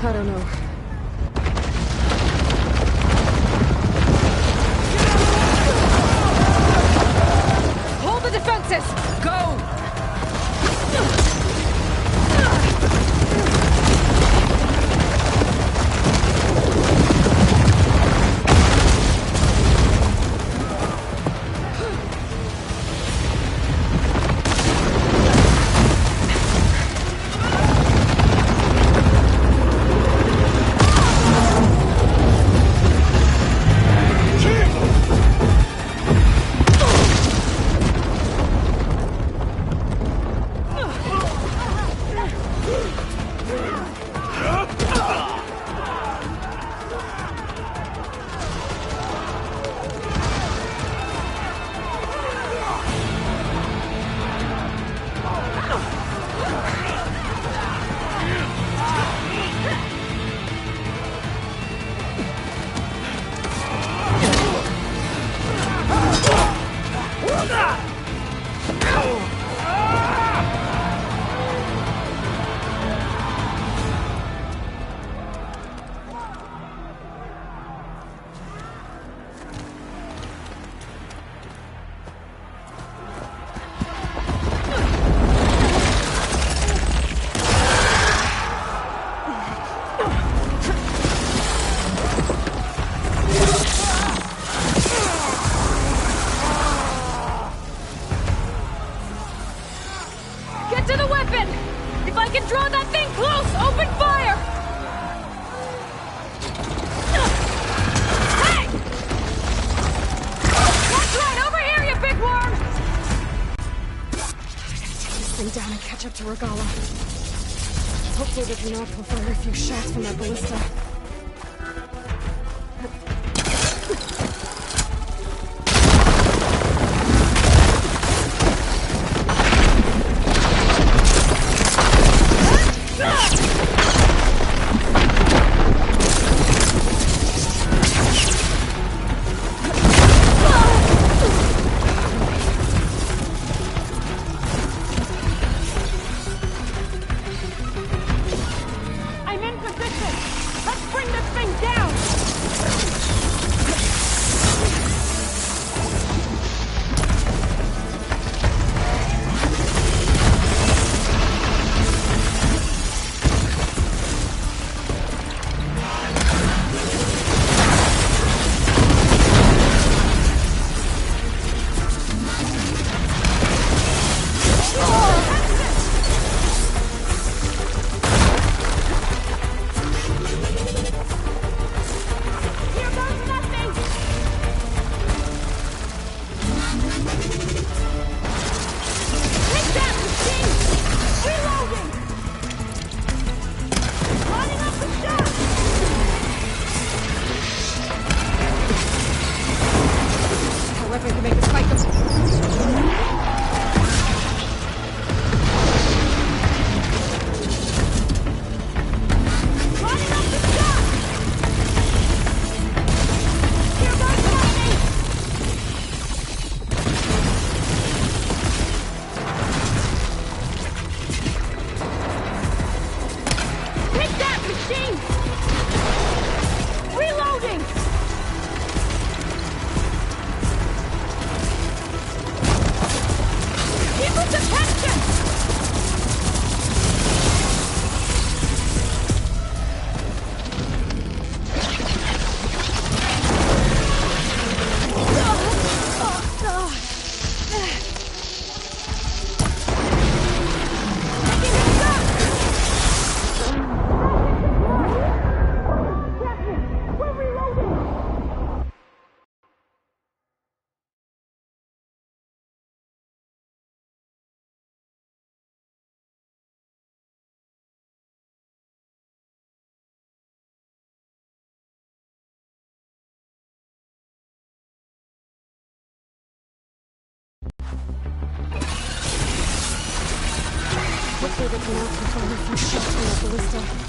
I don't know. Hold the defenses! Go! Down and catch up to Regala. Hopefully the Gnoc will fire a few shots from that ballista. Hopefully the Gnoc will fire a few shots from that ballista.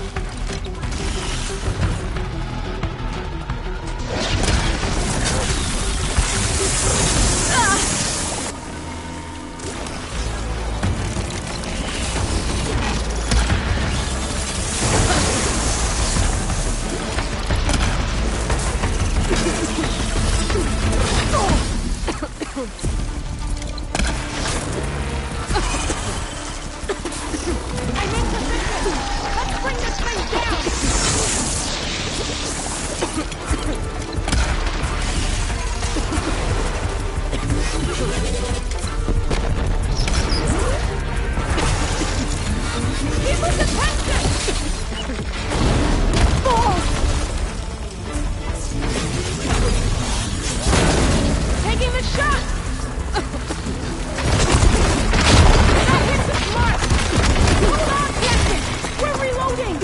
Taking the shot! That hit the mark! Hold on, Captain! We're reloading!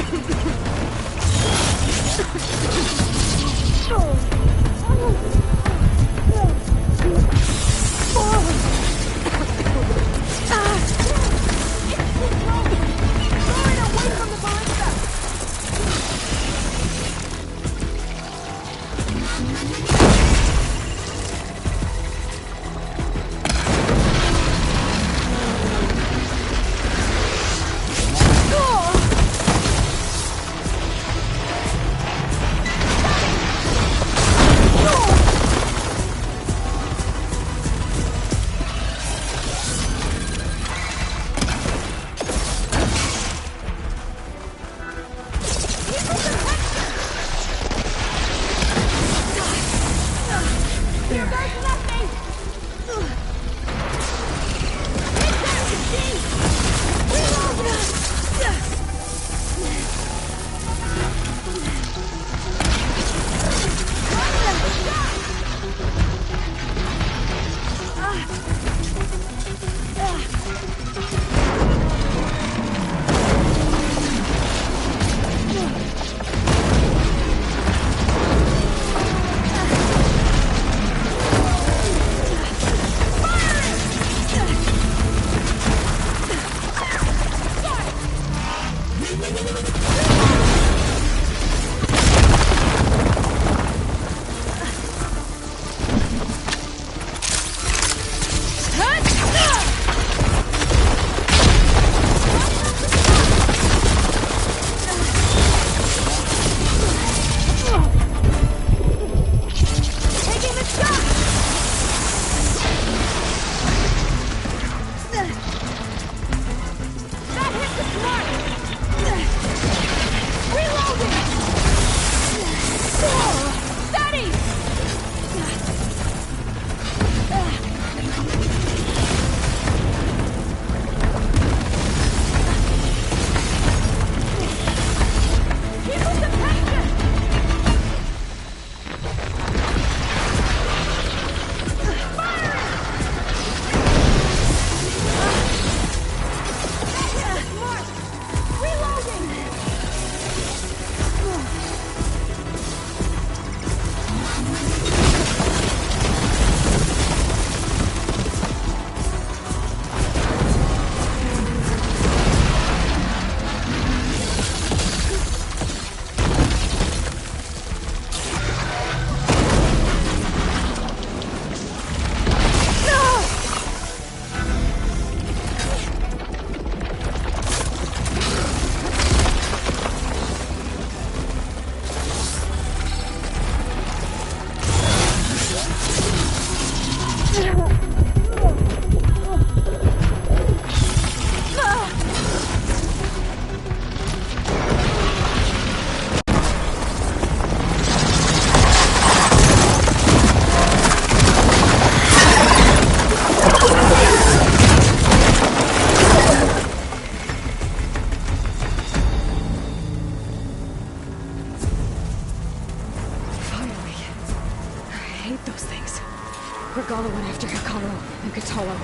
Regalla went after Hekarro and Kotallo.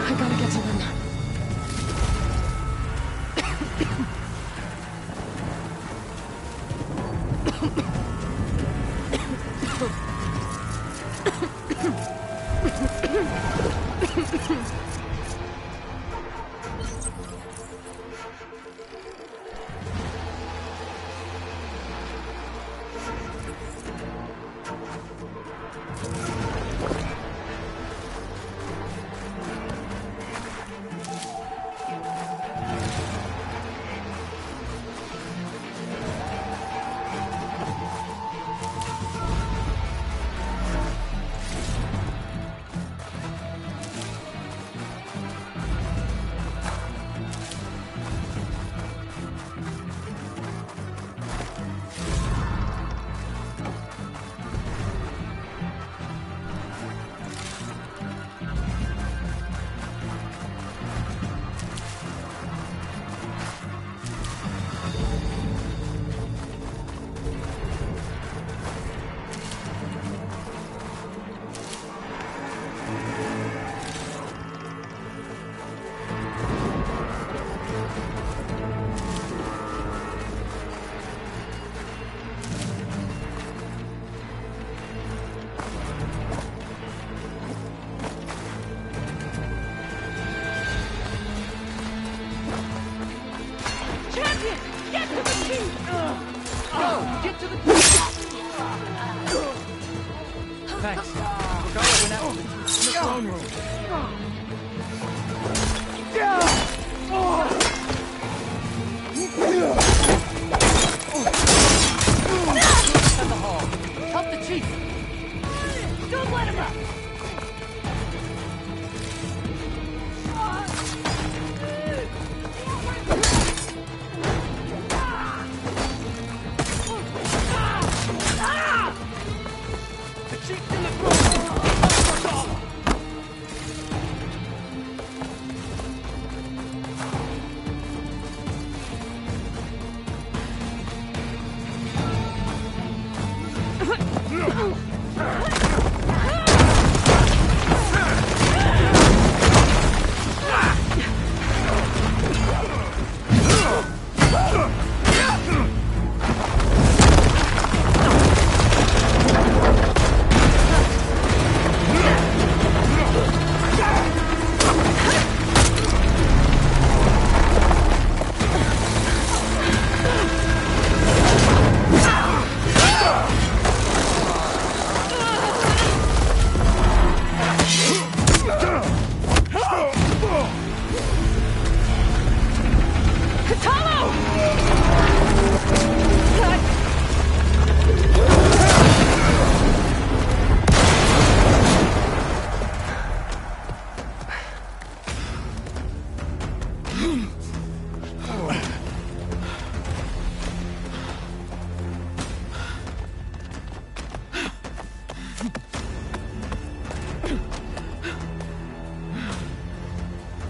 I gotta get to them. Go! Get to the... Thanks. Regala went out in the throne room. In the hall. Help the chief. Don't let him up.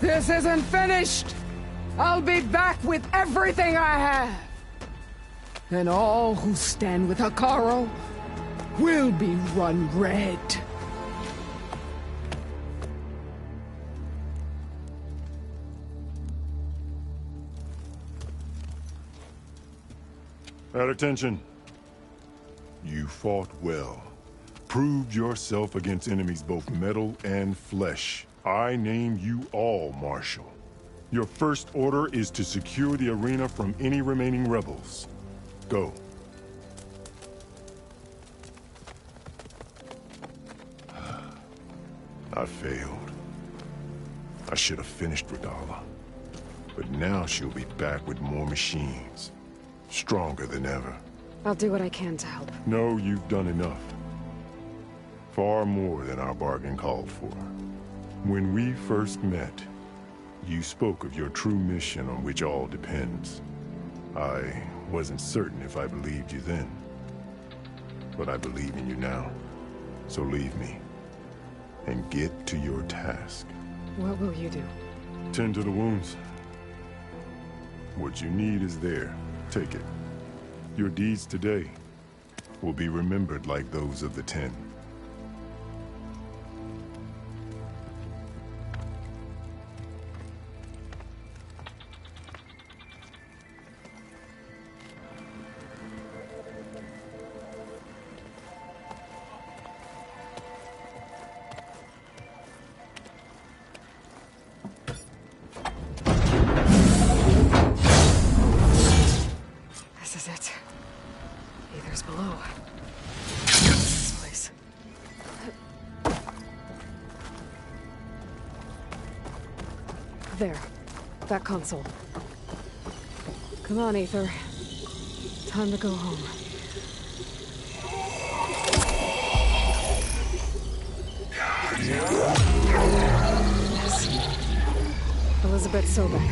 This isn't finished! I'll be back with everything I have! And all who stand with Hekarro will be run red. At attention. You fought well. Proved yourself against enemies both metal and flesh. I name you all Marshal. Your first order is to secure the arena from any remaining rebels. Go. I failed. I should have finished Regala. But now she'll be back with more machines. Stronger than ever. I'll do what I can to help. No, you've done enough. Far more than our bargain called for. When we first met, you spoke of your true mission on which all depends. I wasn't certain if I believed you then. But I believe in you now. So leave me. And get to your task. What will you do? Tend to the wounds. What you need is there. Take it. Your deeds today will be remembered like those of the Ten. There. That console. Come on, Aether. Time to go home. Yes. Elizabeth Sobek.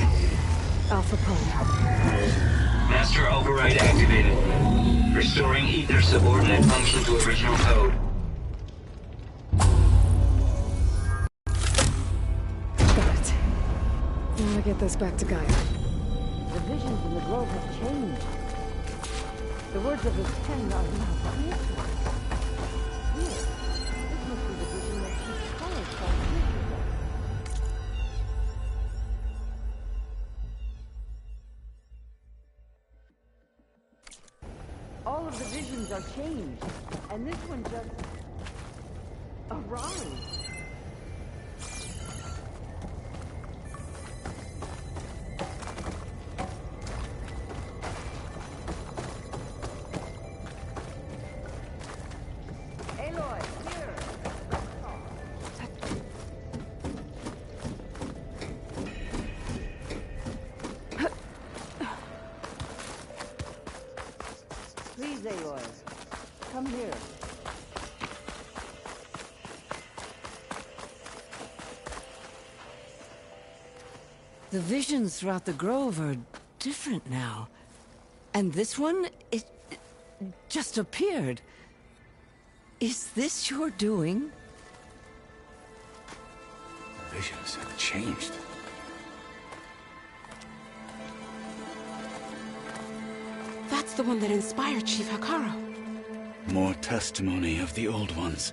Alpha Prime. Master override activated. Restoring Aether subordinate function to original code. Get this back to Gaia. The visions in the grove have changed. The words of the Ten are now here. This must be the vision that Chief Carl saw years ago. All of the visions are changed, and this one just arrived. come here. The visions throughout the grove are different now. And this one, it just appeared. Is this your doing? Visions have changed. That's the one that inspired Chief Hekarro. More testimony of the old ones.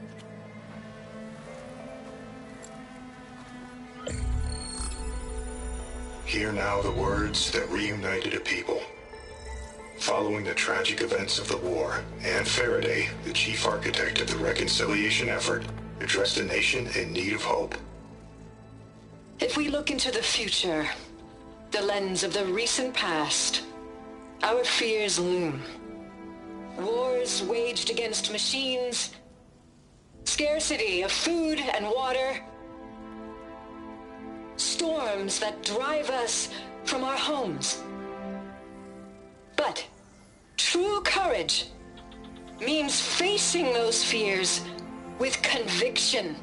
Hear now the words that reunited a people. Following the tragic events of the war, Anne Faraday, the chief architect of the reconciliation effort, addressed a nation in need of hope. If we look into the future, the lens of the recent past, our fears loom. Wars waged against machines, scarcity of food and water, storms that drive us from our homes. But true courage means facing those fears with conviction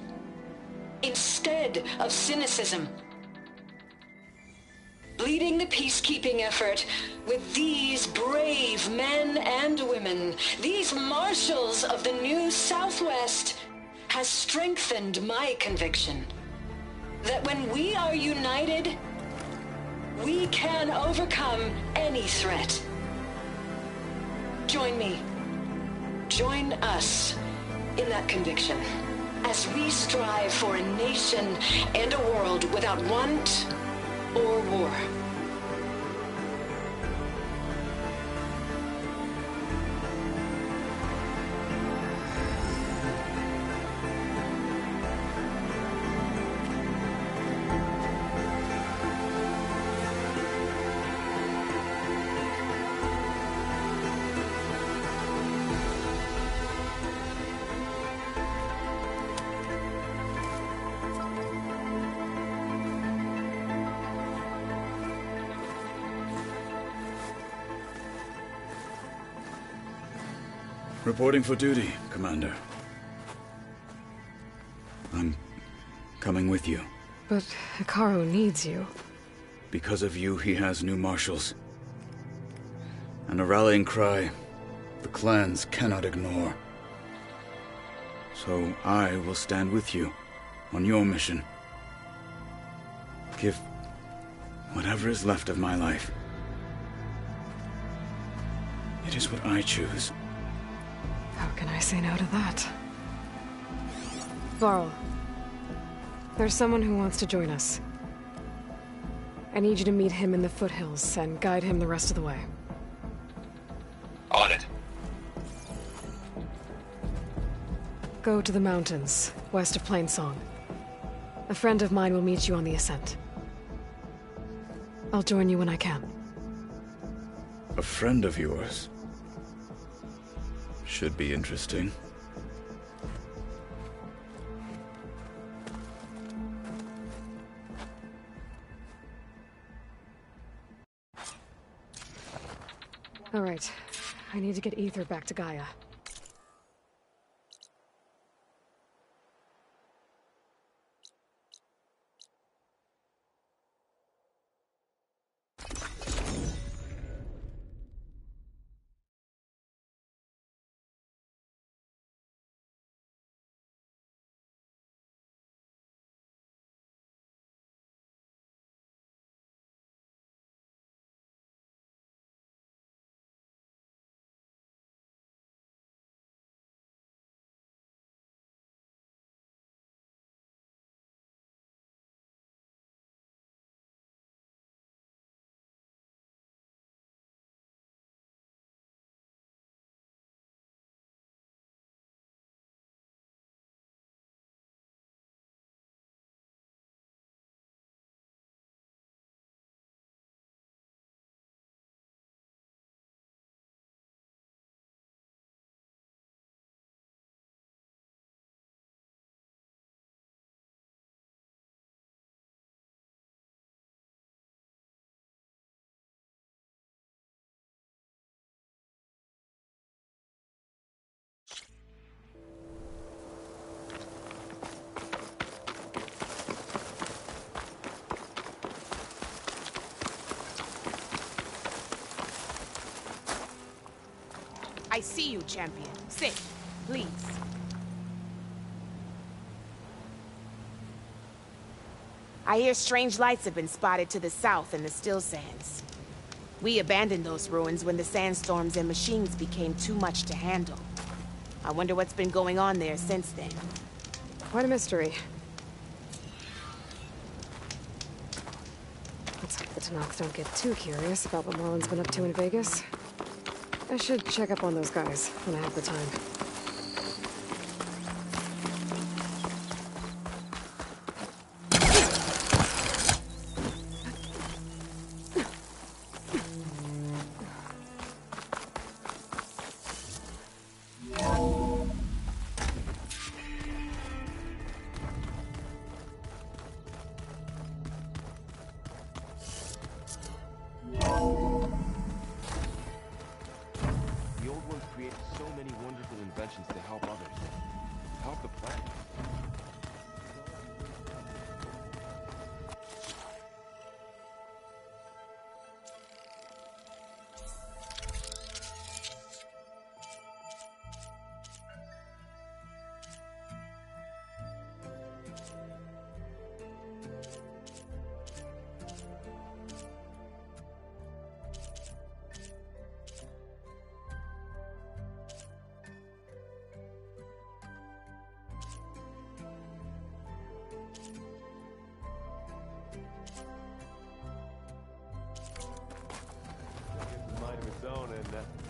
instead of cynicism. Leading the peacekeeping effort with these brave men and women, these marshals of the new Southwest, has strengthened my conviction that when we are united, we can overcome any threat. Join me. Join us in that conviction as we strive for a nation and a world without want or war. Reporting for duty, Commander. I'm coming with you. But Hekarro needs you. Because of you, he has new marshals. And a rallying cry the clans cannot ignore. So I will stand with you on your mission. Give whatever is left of my life. It is what I choose. How can I say no to that? Varl, there's someone who wants to join us. I need you to meet him in the foothills and guide him the rest of the way. On it. Go to the mountains, west of Plainsong. A friend of mine will meet you on the ascent. I'll join you when I can. A friend of yours? Should be interesting. All right. I need to get Ether back to Gaia. I see you, champion. Sit, please. I hear strange lights have been spotted to the south in the Still Sands. We abandoned those ruins when the sandstorms and machines became too much to handle. I wonder what's been going on there since then. Quite a mystery. Let's hope the Tenaks don't get too curious about what Marlon's been up to in Vegas. I should check up on those guys when I have the time.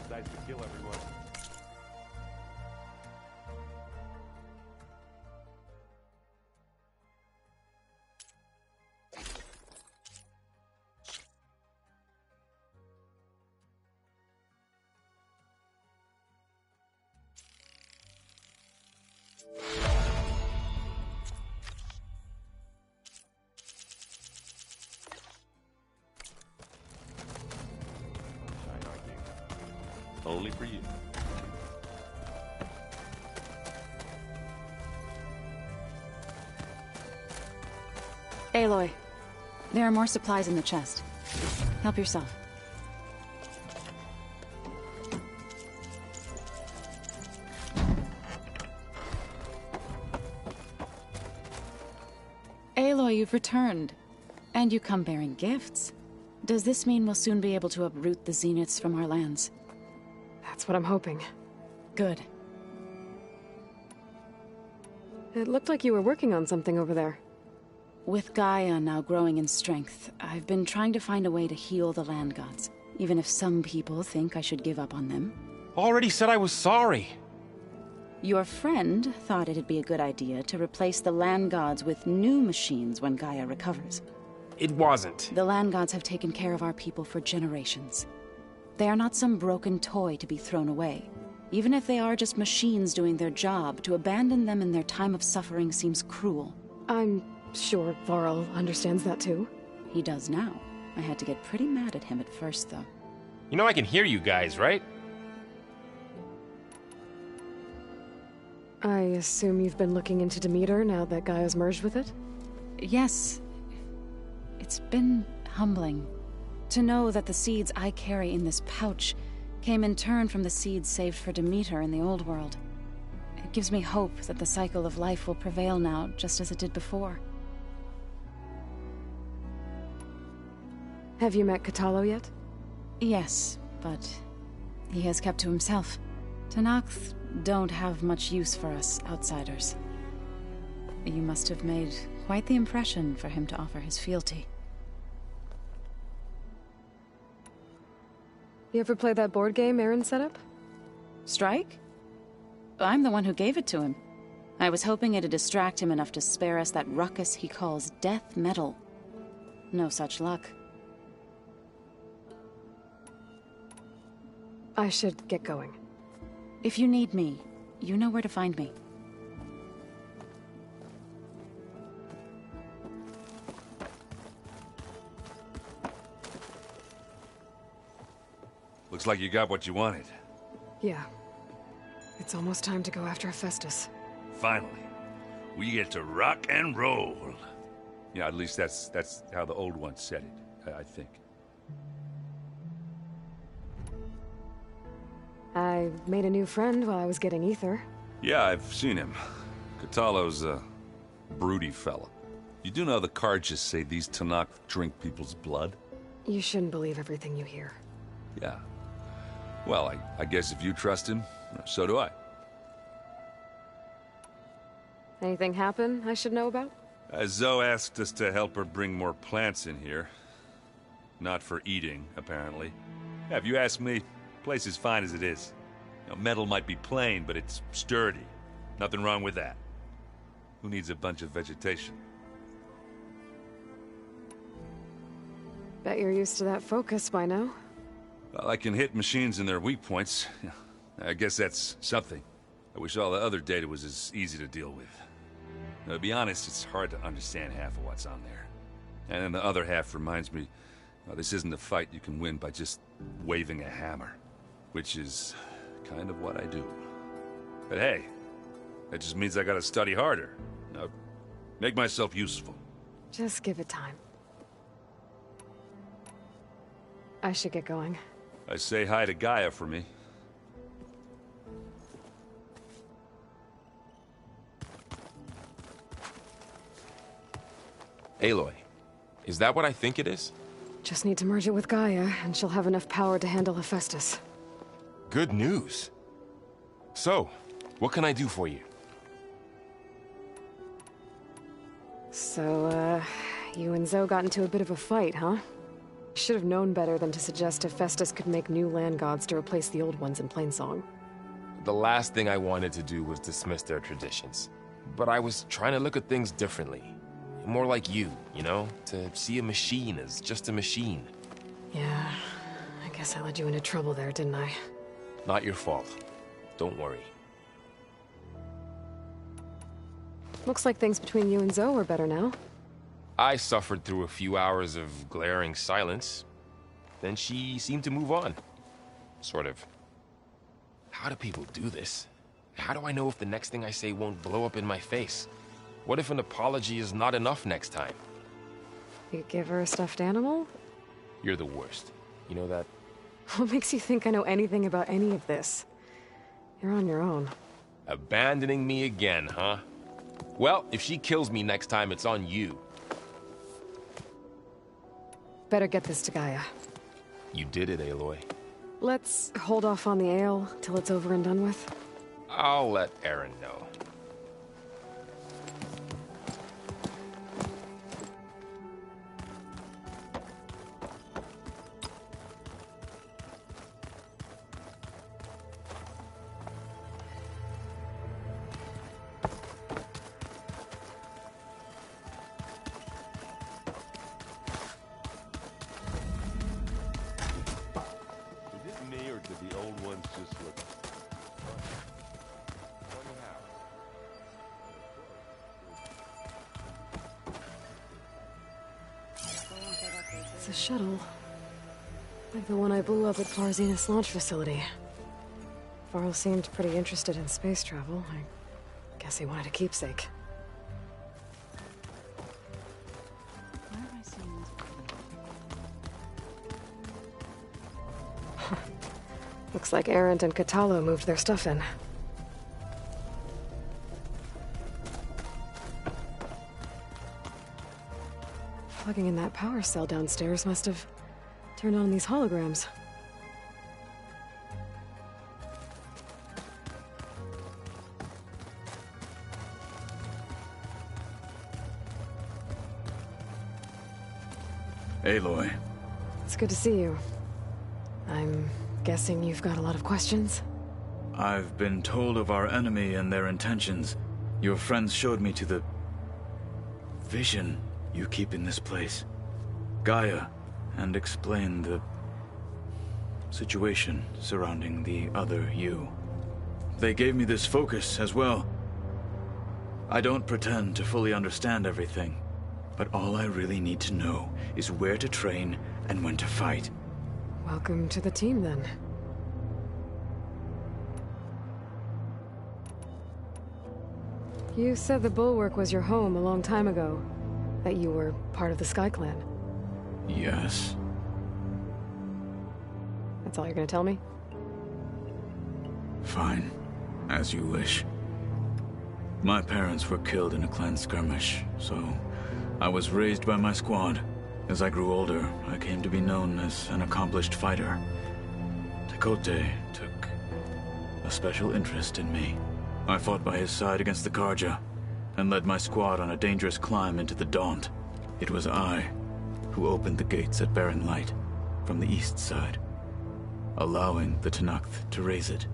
Decides to kill everyone. Only for you. Aloy, there are more supplies in the chest. Help yourself. Aloy, you've returned. And you come bearing gifts. Does this mean we'll soon be able to uproot the Zeniths from our lands? That's what I'm hoping. Good. It looked like you were working on something over there. With Gaia now growing in strength, I've been trying to find a way to heal the land gods, even if some people think I should give up on them. Already said I was sorry. Your friend thought it'd be a good idea to replace the land gods with new machines when Gaia recovers. It wasn't. The land gods have taken care of our people for generations. They are not some broken toy to be thrown away. Even if they are just machines doing their job, to abandon them in their time of suffering seems cruel. I'm sure Varl understands that too. He does now. I had to get pretty mad at him at first, though. You know I can hear you guys, right? I assume you've been looking into Demeter now that Gaia's merged with it? Yes. It's been humbling to know that the seeds I carry in this pouch came in turn from the seeds saved for Demeter in the old world. It gives me hope that the cycle of life will prevail now, just as it did before. Have you met Kotallo yet? Yes, but he has kept to himself. Tenakth don't have much use for us outsiders. You must have made quite the impression for him to offer his fealty. You ever play that board game Aaron set up? Strike? I'm the one who gave it to him. I was hoping it'd distract him enough to spare us that ruckus he calls death metal. No such luck. I should get going. If you need me, you know where to find me. Looks like you got what you wanted. Yeah. It's almost time to go after Hephaestus. Finally. We get to rock and roll. Yeah, at least that's how the old one said it, I think. I I made a new friend while I was getting ether. Yeah, I've seen him. Kotallo's a broody fella. You do know the cards just say these Tenakth drink people's blood? You shouldn't believe everything you hear. Yeah. Well, I guess if you trust him, so do I. Anything happen I should know about? Zoe asked us to help her bring more plants in here. Not for eating, apparently. Yeah, if you ask me, the place is fine as it is. You know, metal might be plain, but it's sturdy. Nothing wrong with that. Who needs a bunch of vegetation? Bet you're used to that focus by now. Well, I can hit machines in their weak points. I guess that's something. I wish all the other data was as easy to deal with. Now, to be honest, it's hard to understand half of what's on there. And then the other half reminds me, this isn't a fight you can win by just waving a hammer. Which is kind of what I do. But hey, that just means I gotta study harder. Make myself useful. Just give it time. I should get going. I say hi to Gaia for me. Aloy, is that what I think it is? Just need to merge it with Gaia, and she'll have enough power to handle Hephaestus. Good news. So, what can I do for you? So, you and Zoe got into a bit of a fight, huh? Should have known better than to suggest Hephaestus could make new land gods to replace the old ones in Plainsong. The last thing I wanted to do was dismiss their traditions. But I was trying to look at things differently. More like you know? To see a machine as just a machine. Yeah, I guess I led you into trouble there, didn't I? Not your fault. Don't worry. Looks like things between you and Zoe are better now. I suffered through a few hours of glaring silence. Then she seemed to move on. Sort of. How do people do this? How do I know if the next thing I say won't blow up in my face? What if an apology is not enough next time? You give her a stuffed animal? You're the worst. You know that? What makes you think I know anything about any of this? You're on your own. Abandoning me again, huh? Well, if she kills me next time, it's on you. Better get this to Gaia. You did it, Aloy. Let's hold off on the ale till it's over and done with. I'll let Aaron know. The old ones just look... It's a shuttle. Like the one I blew up at Farzenas launch facility. Varl seemed pretty interested in space travel. I guess he wanted a keepsake. Looks like Arendt and Kotallo moved their stuff in. Plugging in that power cell downstairs must have turned on these holograms. Aloy. It's good to see you. I'm guessing you've got a lot of questions? I've been told of our enemy and their intentions. Your friends showed me to the vision you keep in this place. Gaia, and explained the situation surrounding the other you. They gave me this focus as well. I don't pretend to fully understand everything, but all I really need to know is where to train and when to fight. Welcome to the team, then. You said the Bulwark was your home a long time ago. That you were part of the Sky Clan. Yes. That's all you're gonna tell me? Fine. As you wish. My parents were killed in a clan skirmish, so I was raised by my squad. As I grew older, I came to be known as an accomplished fighter. Tekotteh took a special interest in me. I fought by his side against the Carja, and led my squad on a dangerous climb into the Daunt. It was I who opened the gates at Barren Light, from the east side, allowing the Tenakth to raise it.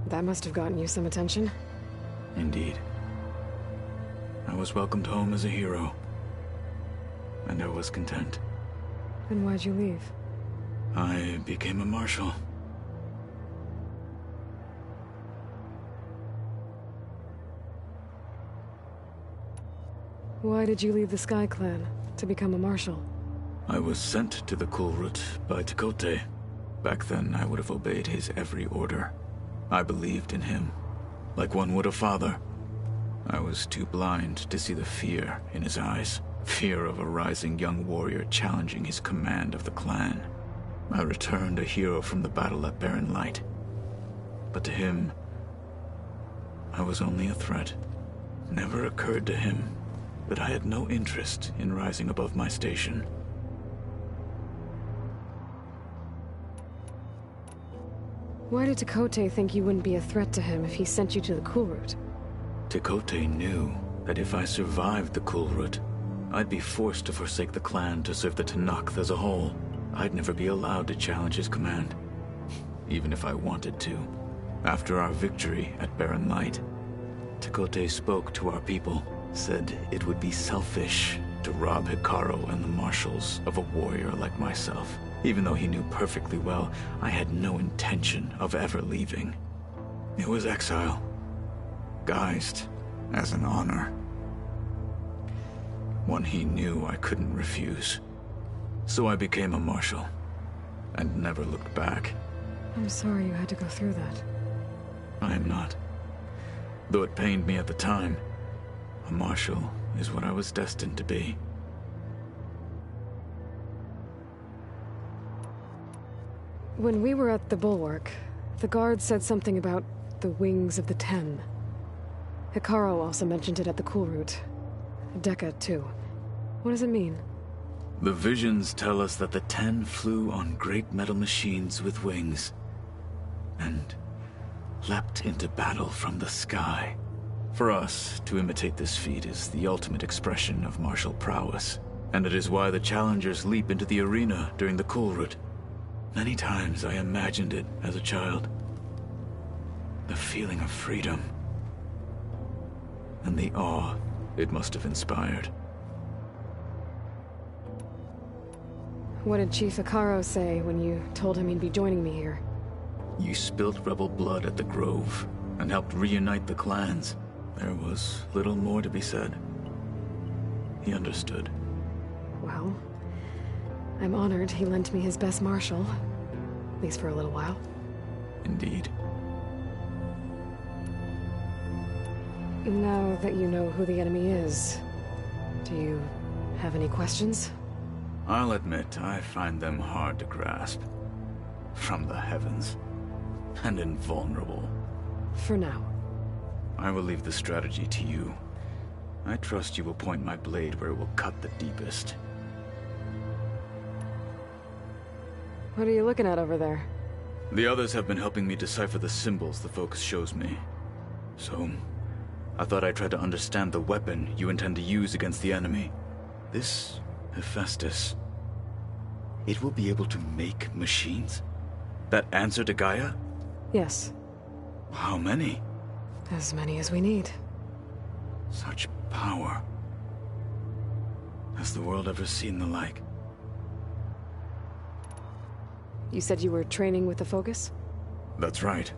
That must have gotten you some attention. Indeed. I was welcomed home as a hero, and I was content. Then why'd you leave? I became a marshal. Why did you leave the Sky Clan to become a marshal? I was sent to the Kulrut by Tekotteh. Back then, I would have obeyed his every order. I believed in him, like one would a father. I was too blind to see the fear in his eyes. Fear of a rising young warrior challenging his command of the clan. I returned a hero from the battle at Barren Light. But to him, I was only a threat. Never occurred to him that I had no interest in rising above my station. Why did Tekotteh think you wouldn't be a threat to him if he sent you to the Kulrut? Tekotteh knew that if I survived the Kulrut, I'd be forced to forsake the clan to serve the Tenakth as a whole. I'd never be allowed to challenge his command, even if I wanted to. After our victory at Barren Light, Tekotteh spoke to our people, said it would be selfish to rob Hekarro and the marshals of a warrior like myself, even though he knew perfectly well I had no intention of ever leaving. It was exile, guised as an honor. One he knew I couldn't refuse. So I became a marshal, and never looked back. I'm sorry you had to go through that. I am not. Though it pained me at the time, a marshal is what I was destined to be. When we were at the Bulwark, the guard said something about the Wings of the Ten. Hekarro also mentioned it at the Kulrut. Dekka, too. What does it mean? The visions tell us that the Ten flew on great metal machines with wings, and leapt into battle from the sky. For us, to imitate this feat is the ultimate expression of martial prowess, and it is why the challengers leap into the arena during the Kulrut. Many times I imagined it as a child. The feeling of freedom, and the awe it must have inspired. What did Chief Hekarro say when you told him he'd be joining me here? You spilled rebel blood at the Grove, and helped reunite the clans. There was little more to be said. He understood. Well, I'm honored he lent me his best marshal. At least for a little while. Indeed. Now that you know who the enemy is, do you have any questions? I'll admit, I find them hard to grasp. From the heavens. And invulnerable. For now. I will leave the strategy to you. I trust you will point my blade where it will cut the deepest. What are you looking at over there? The others have been helping me decipher the symbols the Focus shows me. So, I thought I'd try to understand the weapon you intend to use against the enemy. This Hephaestus, it will be able to make machines? That answer to Gaia? Yes. How many? As many as we need. Such power. Has the world ever seen the like? You said you were training with the Focus? That's right.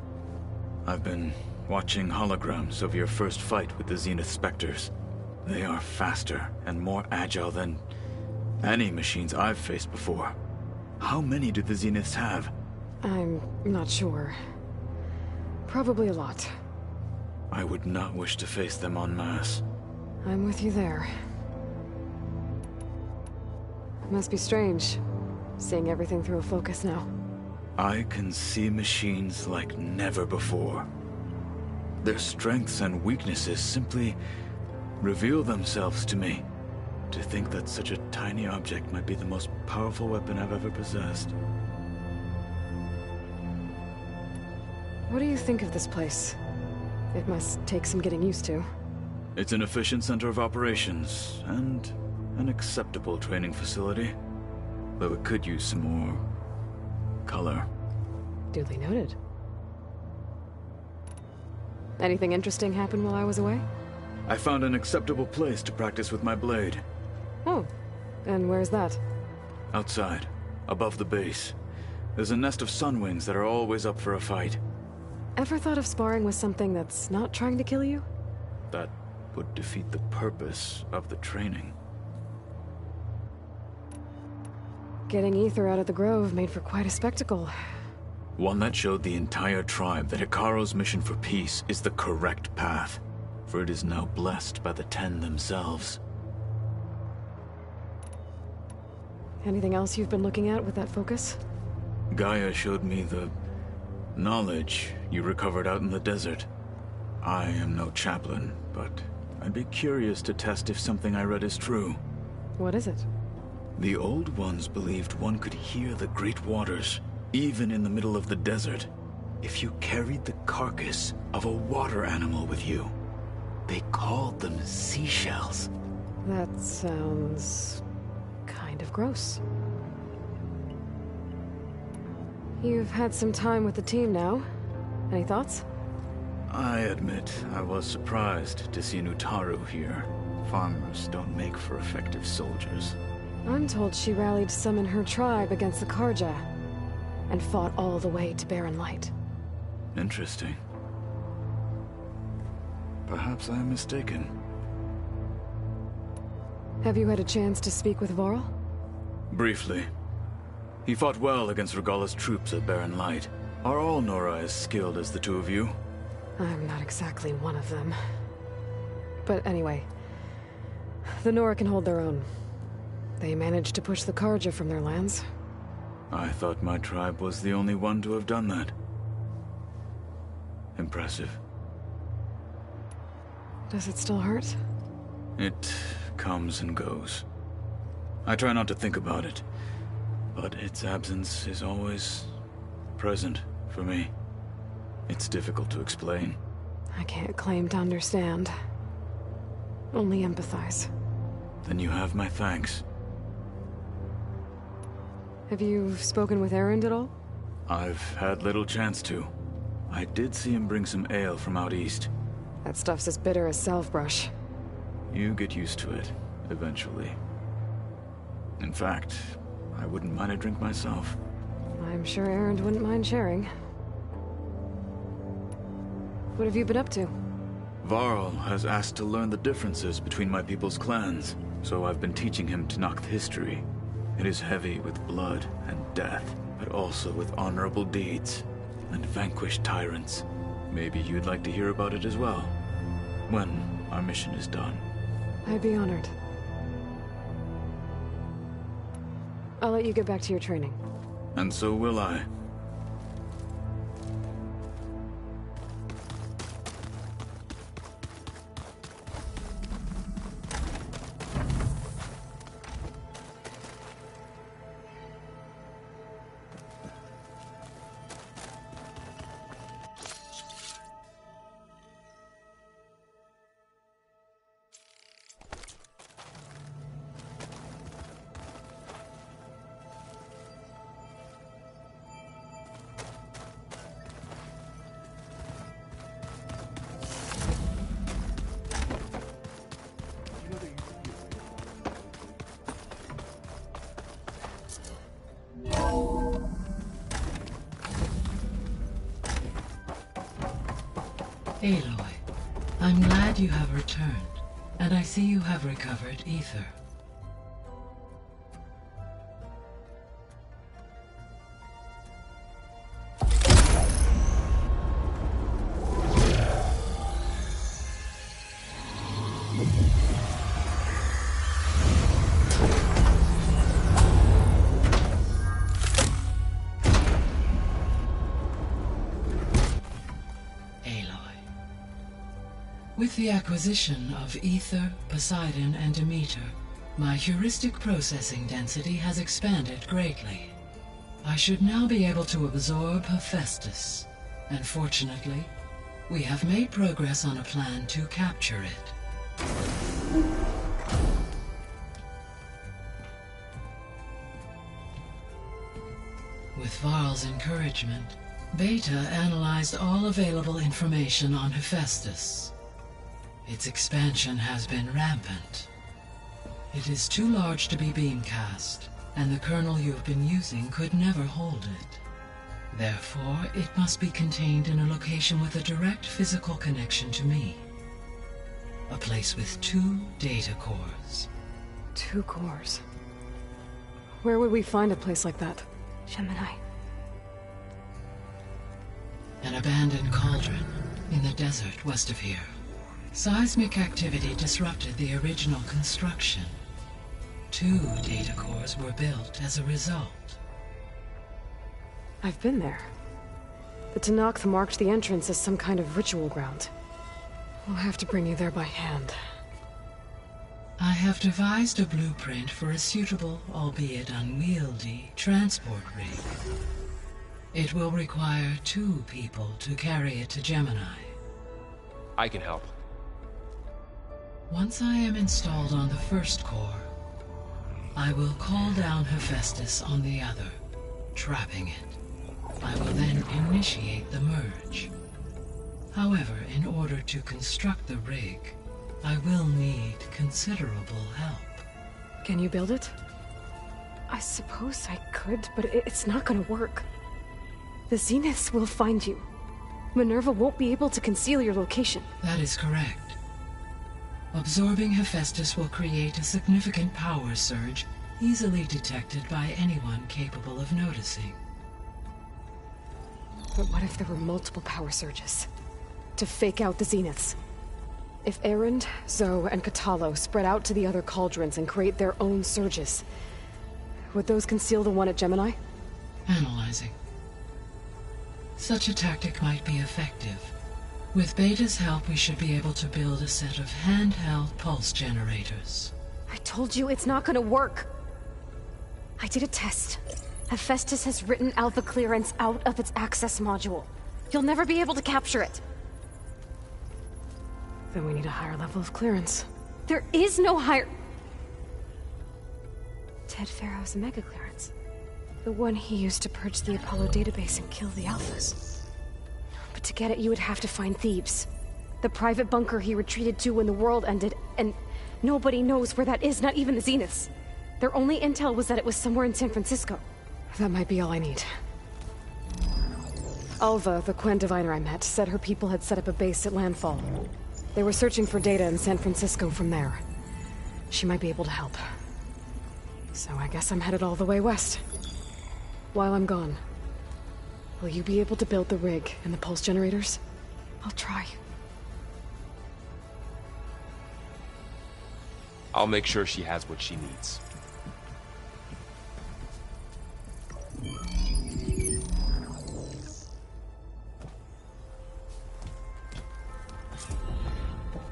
I've been watching holograms of your first fight with the Zenith Spectres. They are faster and more agile than any machines I've faced before. How many do the Zeniths have? I'm not sure. Probably a lot. I would not wish to face them en masse. I'm with you there. Must be strange, seeing everything through a Focus now. I can see machines like never before. Their strengths and weaknesses simply reveal themselves to me. To think that such a tiny object might be the most powerful weapon I've ever possessed. What do you think of this place? It must take some getting used to. It's an efficient center of operations, and an acceptable training facility. Though it could use some more color. Duly noted. Anything interesting happen while I was away? I found an acceptable place to practice with my blade. Oh, and where's that? Outside, above the base. There's a nest of sunwings that are always up for a fight. Ever thought of sparring with something that's not trying to kill you? That would defeat the purpose of the training. Getting Ether out of the Grove made for quite a spectacle. One that showed the entire tribe that Hekarro's mission for peace is the correct path, for it is now blessed by the Ten themselves. Anything else you've been looking at with that focus? Gaia showed me the knowledge you recovered out in the desert. I am no chaplain, but I'd be curious to test if something I read is true. What is it? The Old Ones believed one could hear the great waters, even in the middle of the desert, if you carried the carcass of a water animal with you. They called them seashells. That sounds kind of gross. You've had some time with the team now. Any thoughts? I admit I was surprised to see Nutaru here. Farmers don't make for effective soldiers. I'm told she rallied some in her tribe against the Karja, and fought all the way to Barren Light. Interesting. Perhaps I am mistaken. Have you had a chance to speak with Varl? Briefly. He fought well against Regalla's troops at Barren Light. Are all Nora as skilled as the two of you? I'm not exactly one of them. But anyway, the Nora can hold their own. They managed to push the Karja from their lands. I thought my tribe was the only one to have done that. Impressive. Does it still hurt? It comes and goes. I try not to think about it, but its absence is always present for me. It's difficult to explain. I can't claim to understand. Only empathize. Then you have my thanks. Have you spoken with Erend at all? I've had little chance to. I did see him bring some ale from out east. That stuff's as bitter as salve-brush. You get used to it, eventually. In fact, I wouldn't mind a drink myself. I'm sure Erend wouldn't mind sharing. What have you been up to? Varl has asked to learn the differences between my people's clans, so I've been teaching him Tenakth history. It is heavy with blood and death, but also with honorable deeds and vanquished tyrants. Maybe you'd like to hear about it as well, when our mission is done. I'd be honored. I'll let you get back to your training. And so will I. Aloy, I'm glad you have returned, and I see you have recovered Ether. With the acquisition of Ether, Poseidon, and Demeter, my heuristic processing density has expanded greatly. I should now be able to absorb Hephaestus, and fortunately, we have made progress on a plan to capture it. With Varl's encouragement, Beta analyzed all available information on Hephaestus. Its expansion has been rampant. It is too large to be beamcast, and the kernel you've been using could never hold it. Therefore, it must be contained in a location with a direct physical connection to me. A place with 2 data cores. 2 cores? Where would we find a place like that? Gemini. An abandoned cauldron in the desert west of here. Seismic activity disrupted the original construction. 2 data cores were built as a result. I've been there. The Tenakth marked the entrance as some kind of ritual ground. We'll have to bring you there by hand. I have devised a blueprint for a suitable, albeit unwieldy, transport rig. It will require 2 people to carry it to Gemini. I can help. Once I am installed on the first core, I will call down Hephaestus on the other, trapping it. I will then initiate the merge. However, in order to construct the rig, I will need considerable help. Can you build it? I suppose I could, but it's not gonna work. The Zeniths will find you. Minerva won't be able to conceal your location. That is correct. Absorbing Hephaestus will create a significant power surge, easily detected by anyone capable of noticing. But what if there were multiple power surges? To fake out the Zeniths? If Erend, Zoe, and Kotallo spread out to the other cauldrons and create their own surges, would those conceal the one at Gemini? Analyzing. Such a tactic might be effective. With Beta's help, we should be able to build a set of handheld pulse generators. I told you it's not gonna work. I did a test. Hephaestus has written Alpha clearance out of its access module. You'll never be able to capture it. Then we need a higher level of clearance. There is no higher... Ted Pharaoh's mega clearance. The one he used to purge the Apollo database and kill the Alphas. But to get it, you would have to find Thebes. The private bunker he retreated to when the world ended, and nobody knows where that is, not even the Zeniths. Their only intel was that it was somewhere in San Francisco. That might be all I need. Alva, the Quen diviner I met, said her people had set up a base at Landfall. They were searching for data in San Francisco from there. She might be able to help. So I guess I'm headed all the way west. While I'm gone, will you be able to build the rig and the pulse generators? I'll try. I'll make sure she has what she needs.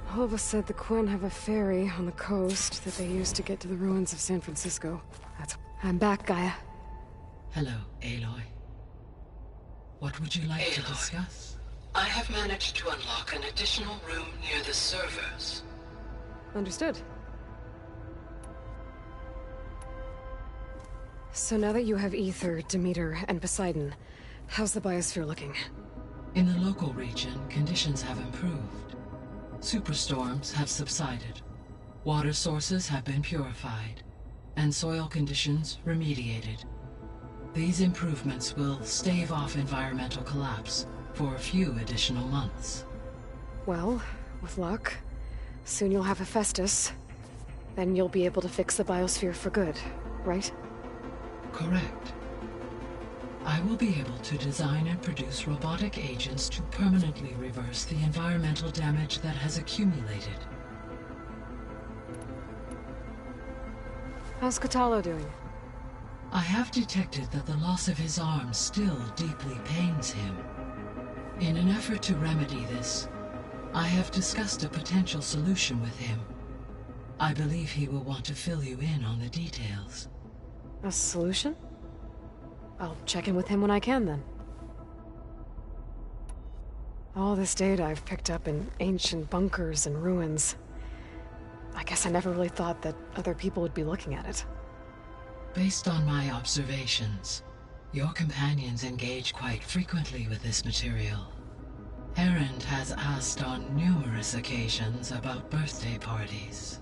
Alva said the Quen have a ferry on the coast that they use to get to the ruins of San Francisco. I'm back, Gaia. Hello, Aloy. What would you like to discuss? I have managed to unlock an additional room near the servers. Understood. So now that you have Ether, Demeter, and Poseidon, how's the biosphere looking? In the local region, conditions have improved. Superstorms have subsided. Water sources have been purified, and soil conditions remediated. These improvements will stave off environmental collapse for a few additional months. Well, with luck, soon you'll have Hephaestus. Then you'll be able to fix the biosphere for good, right? Correct. I will be able to design and produce robotic agents to permanently reverse the environmental damage that has accumulated. How's Kotallo doing? I have detected that the loss of his arm still deeply pains him. In an effort to remedy this, I have discussed a potential solution with him. I believe he will want to fill you in on the details. A solution? I'll check in with him when I can, then. All this data I've picked up in ancient bunkers and ruins. I guess I never really thought that other people would be looking at it. Based on my observations, your companions engage quite frequently with this material. Erend has asked on numerous occasions about birthday parties.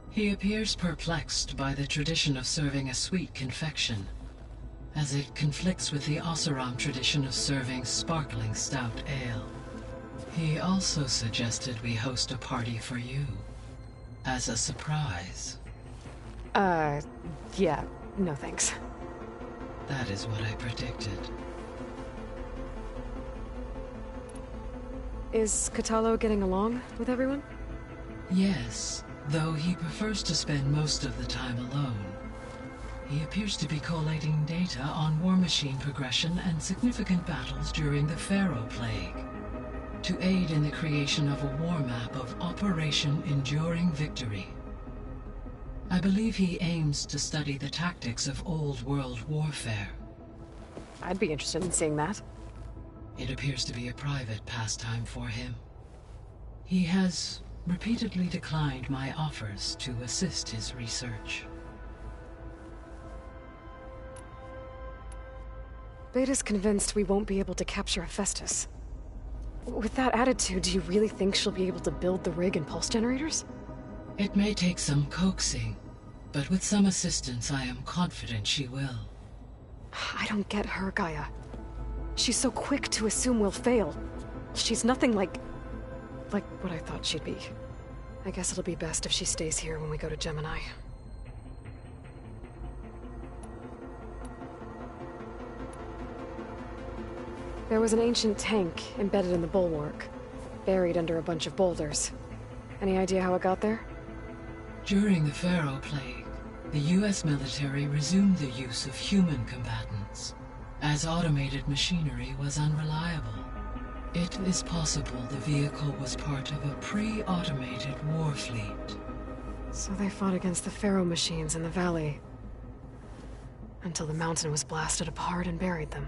He appears perplexed by the tradition of serving a sweet confection, as it conflicts with the Oseram tradition of serving sparkling stout ale. He also suggested we host a party for you, as a surprise. Yeah, no thanks. That is what I predicted. Is Kotallo getting along with everyone? Yes, though he prefers to spend most of the time alone. He appears to be collating data on war machine progression and significant battles during the Pharaoh Plague, to aid in the creation of a war map of Operation Enduring Victory. I believe he aims to study the tactics of old world warfare. I'd be interested in seeing that. It appears to be a private pastime for him. He has repeatedly declined my offers to assist his research. Beta's convinced we won't be able to capture Hephaestus. With that attitude, do you really think she'll be able to build the rig and pulse generators? It may take some coaxing, but with some assistance I am confident she will. I don't get her, Gaia. She's so quick to assume we'll fail. She's nothing like what I thought she'd be. I guess it'll be best if she stays here when we go to Gemini. There was an ancient tank embedded in the bulwark, buried under a bunch of boulders. Any idea how it got there? During the Pharaoh Plague, the US military resumed the use of human combatants, as automated machinery was unreliable. It is possible the vehicle was part of a pre-automated war fleet. So they fought against the Pharaoh machines in the valley, until the mountain was blasted apart and buried them.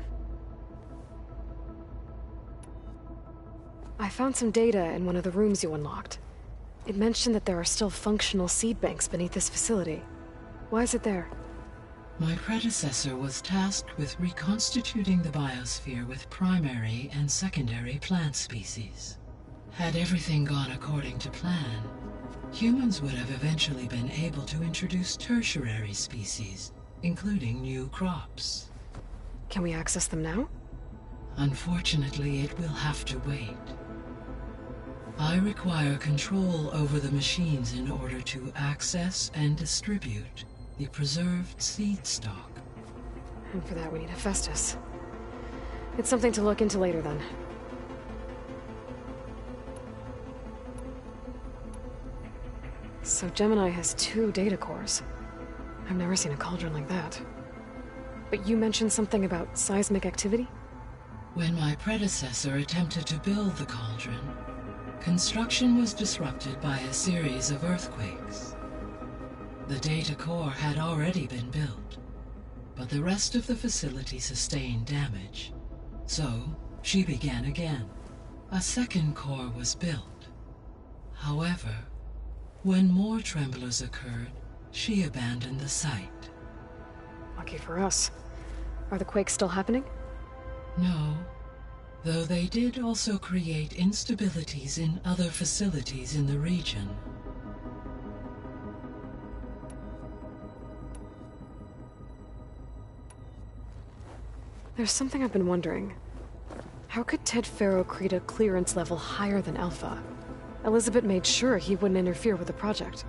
I found some data in one of the rooms you unlocked. It mentioned that there are still functional seed banks beneath this facility. Why is it there? My predecessor was tasked with reconstituting the biosphere with primary and secondary plant species. Had everything gone according to plan, humans would have eventually been able to introduce tertiary species, including new crops. Can we access them now? Unfortunately, it will have to wait. I require control over the machines in order to access and distribute the preserved seed stock. And for that we need Hephaestus. It's something to look into later then. So Gemini has 2 data cores. I've never seen a cauldron like that. But you mentioned something about seismic activity? When my predecessor attempted to build the cauldron, construction was disrupted by a series of earthquakes. The data core had already been built, but the rest of the facility sustained damage. So, she began again. A second core was built. However, when more tremblers occurred, she abandoned the site. Lucky for us. Are the quakes still happening? No, though they did also create instabilities in other facilities in the region. There's something I've been wondering. How could Ted Faro create a clearance level higher than Alpha? Elizabeth made sure he wouldn't interfere with the project.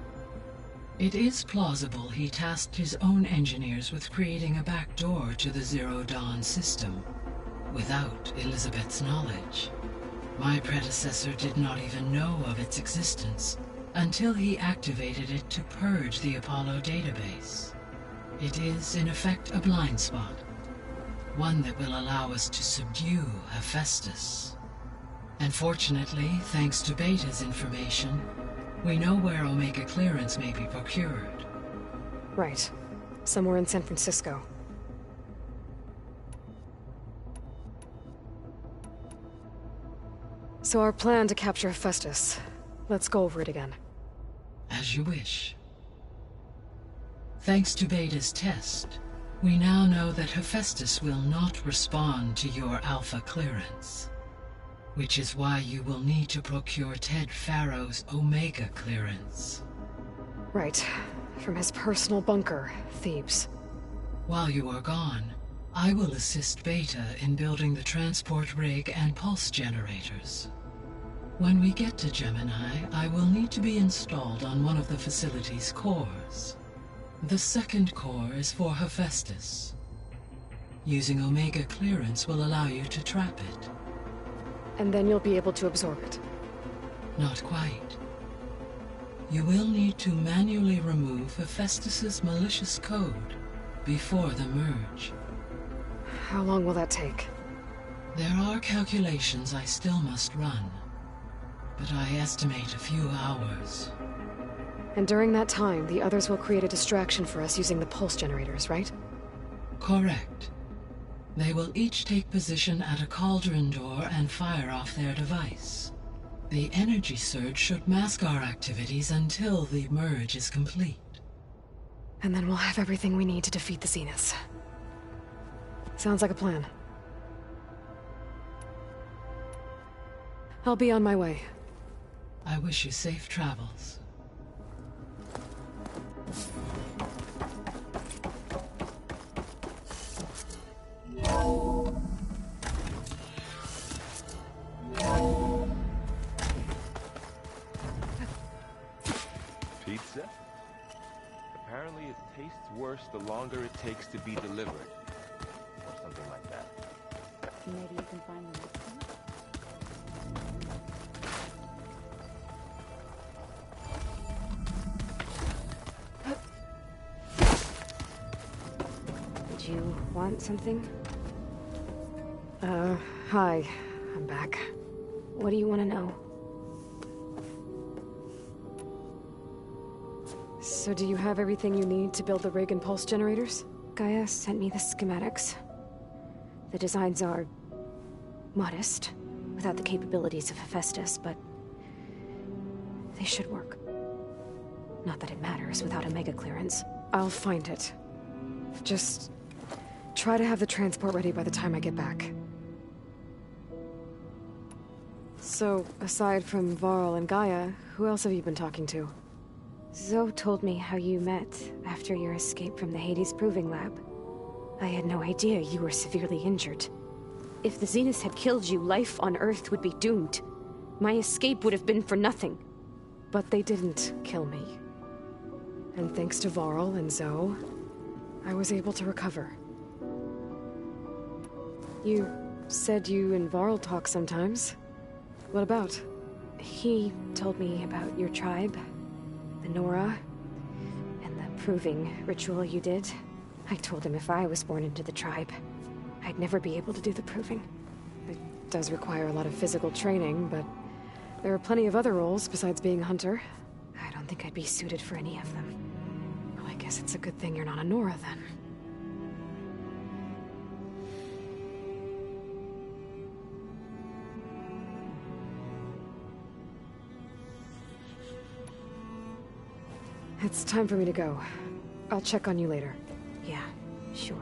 It is plausible he tasked his own engineers with creating a back door to the Zero Dawn system, without Elizabeth's knowledge. My predecessor did not even know of its existence until he activated it to purge the Apollo database. It is, in effect, a blind spot. One that will allow us to subdue Hephaestus. And fortunately, thanks to Beta's information, we know where Omega clearance may be procured. Right. Somewhere in San Francisco. So our plan to capture Hephaestus. Let's go over it again. As you wish. Thanks to Beta's test, we now know that Hephaestus will not respond to your Alpha clearance. Which is why you will need to procure Ted Farrow's Omega clearance. Right. From his personal bunker, Thebes. While you are gone, I will assist Beta in building the transport rig and pulse generators. When we get to Gemini, I will need to be installed on one of the facility's cores. The second core is for Hephaestus. Using Omega clearance will allow you to trap it. And then you'll be able to absorb it. Not quite. You will need to manually remove Hephaestus's malicious code before the merge. How long will that take? There are calculations I still must run, but I estimate a few hours. And during that time, the others will create a distraction for us using the pulse generators, right? Correct. They will each take position at a cauldron door and fire off their device. The energy surge should mask our activities until the merge is complete. And then we'll have everything we need to defeat the Zeniths. Sounds like a plan. I'll be on my way. I wish you safe travels. Pizza? Apparently it tastes worse the longer it takes to be delivered. Or something like that. Maybe you can find the next one? Did you want something? Hi. I'm back. What do you want to know? So do you have everything you need to build the rig and pulse generators? Gaia sent me the schematics. The designs are modest, without the capabilities of Hephaestus, but they should work. Not that it matters without Omega clearance. I'll find it. Just try to have the transport ready by the time I get back. So, aside from Varl and Gaia, who else have you been talking to? Zoe told me how you met after your escape from the Hades Proving Lab. I had no idea you were severely injured. If the Zeniths had killed you, life on Earth would be doomed. My escape would have been for nothing. But they didn't kill me. And thanks to Varl and Zoe, I was able to recover. You said you and Varl talk sometimes. What about? He told me about your tribe, the Nora, and the proving ritual you did. I told him if I was born into the tribe, I'd never be able to do the proving. It does require a lot of physical training, but there are plenty of other roles besides being a hunter. I don't think I'd be suited for any of them. Well, I guess it's a good thing you're not a Nora, then. It's time for me to go. I'll check on you later. Yeah, sure.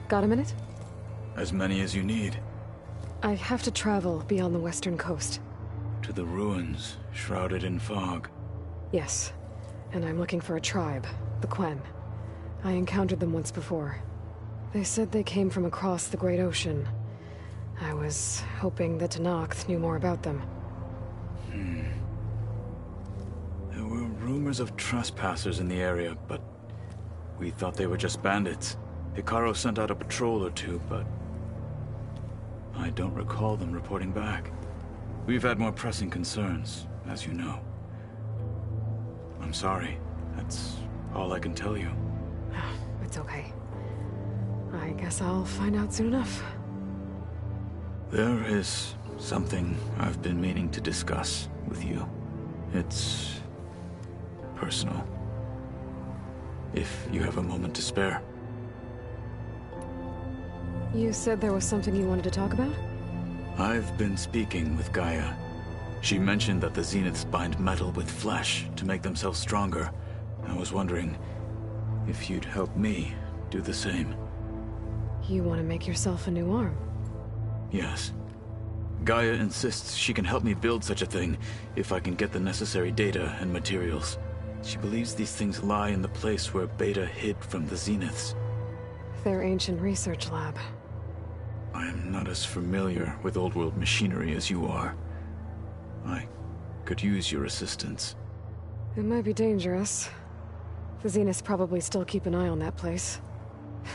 Got a minute? As many as you need. I have to travel beyond the western coast. To the ruins, shrouded in fog. Yes. And I'm looking for a tribe, the Quen. I encountered them once before. They said they came from across the Great Ocean. I was hoping that Tenakth knew more about them. There were rumors of trespassers in the area, but we thought they were just bandits. Hekarro sent out a patrol or two, but I don't recall them reporting back. We've had more pressing concerns, as you know. I'm sorry. That's all I can tell you. It's okay. I guess I'll find out soon enough. There is something I've been meaning to discuss with you. It's personal. If you have a moment to spare. You said there was something you wanted to talk about? I've been speaking with Gaia. She mentioned that the Zeniths bind metal with flesh to make themselves stronger. I was wondering if you'd help me do the same. You want to make yourself a new arm? Yes. Gaia insists she can help me build such a thing if I can get the necessary data and materials. She believes these things lie in the place where Beta hid from the Zeniths. Their ancient research lab. I am not as familiar with old world machinery as you are. I could use your assistance. It might be dangerous. The Zeniths probably still keep an eye on that place.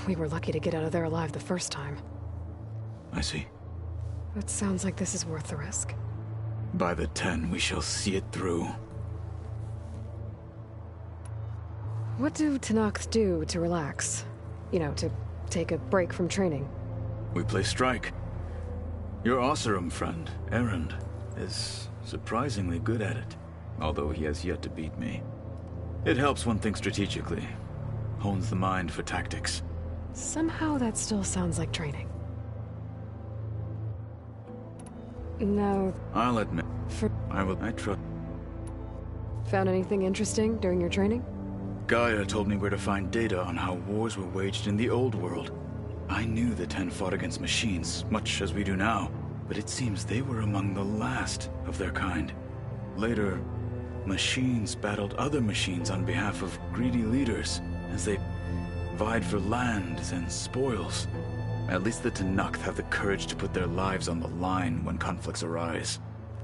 We were lucky to get out of there alive the first time. I see. It sounds like this is worth the risk. By the 10, we shall see it through. What do Tenakth do to relax? You know, to take a break from training? We play strike. Your Oseram friend, Erend, is surprisingly good at it, although he has yet to beat me. It helps one think strategically, hones the mind for tactics. Somehow that still sounds like training. No. I'll admit, I trust. Found anything interesting during your training? Gaia told me where to find data on how wars were waged in the old world. I knew the 10 fought against machines, much as we do now, but it seems they were among the last of their kind. Later, machines battled other machines on behalf of greedy leaders, as they vied for lands and spoils. At least the Tenakth have the courage to put their lives on the line when conflicts arise.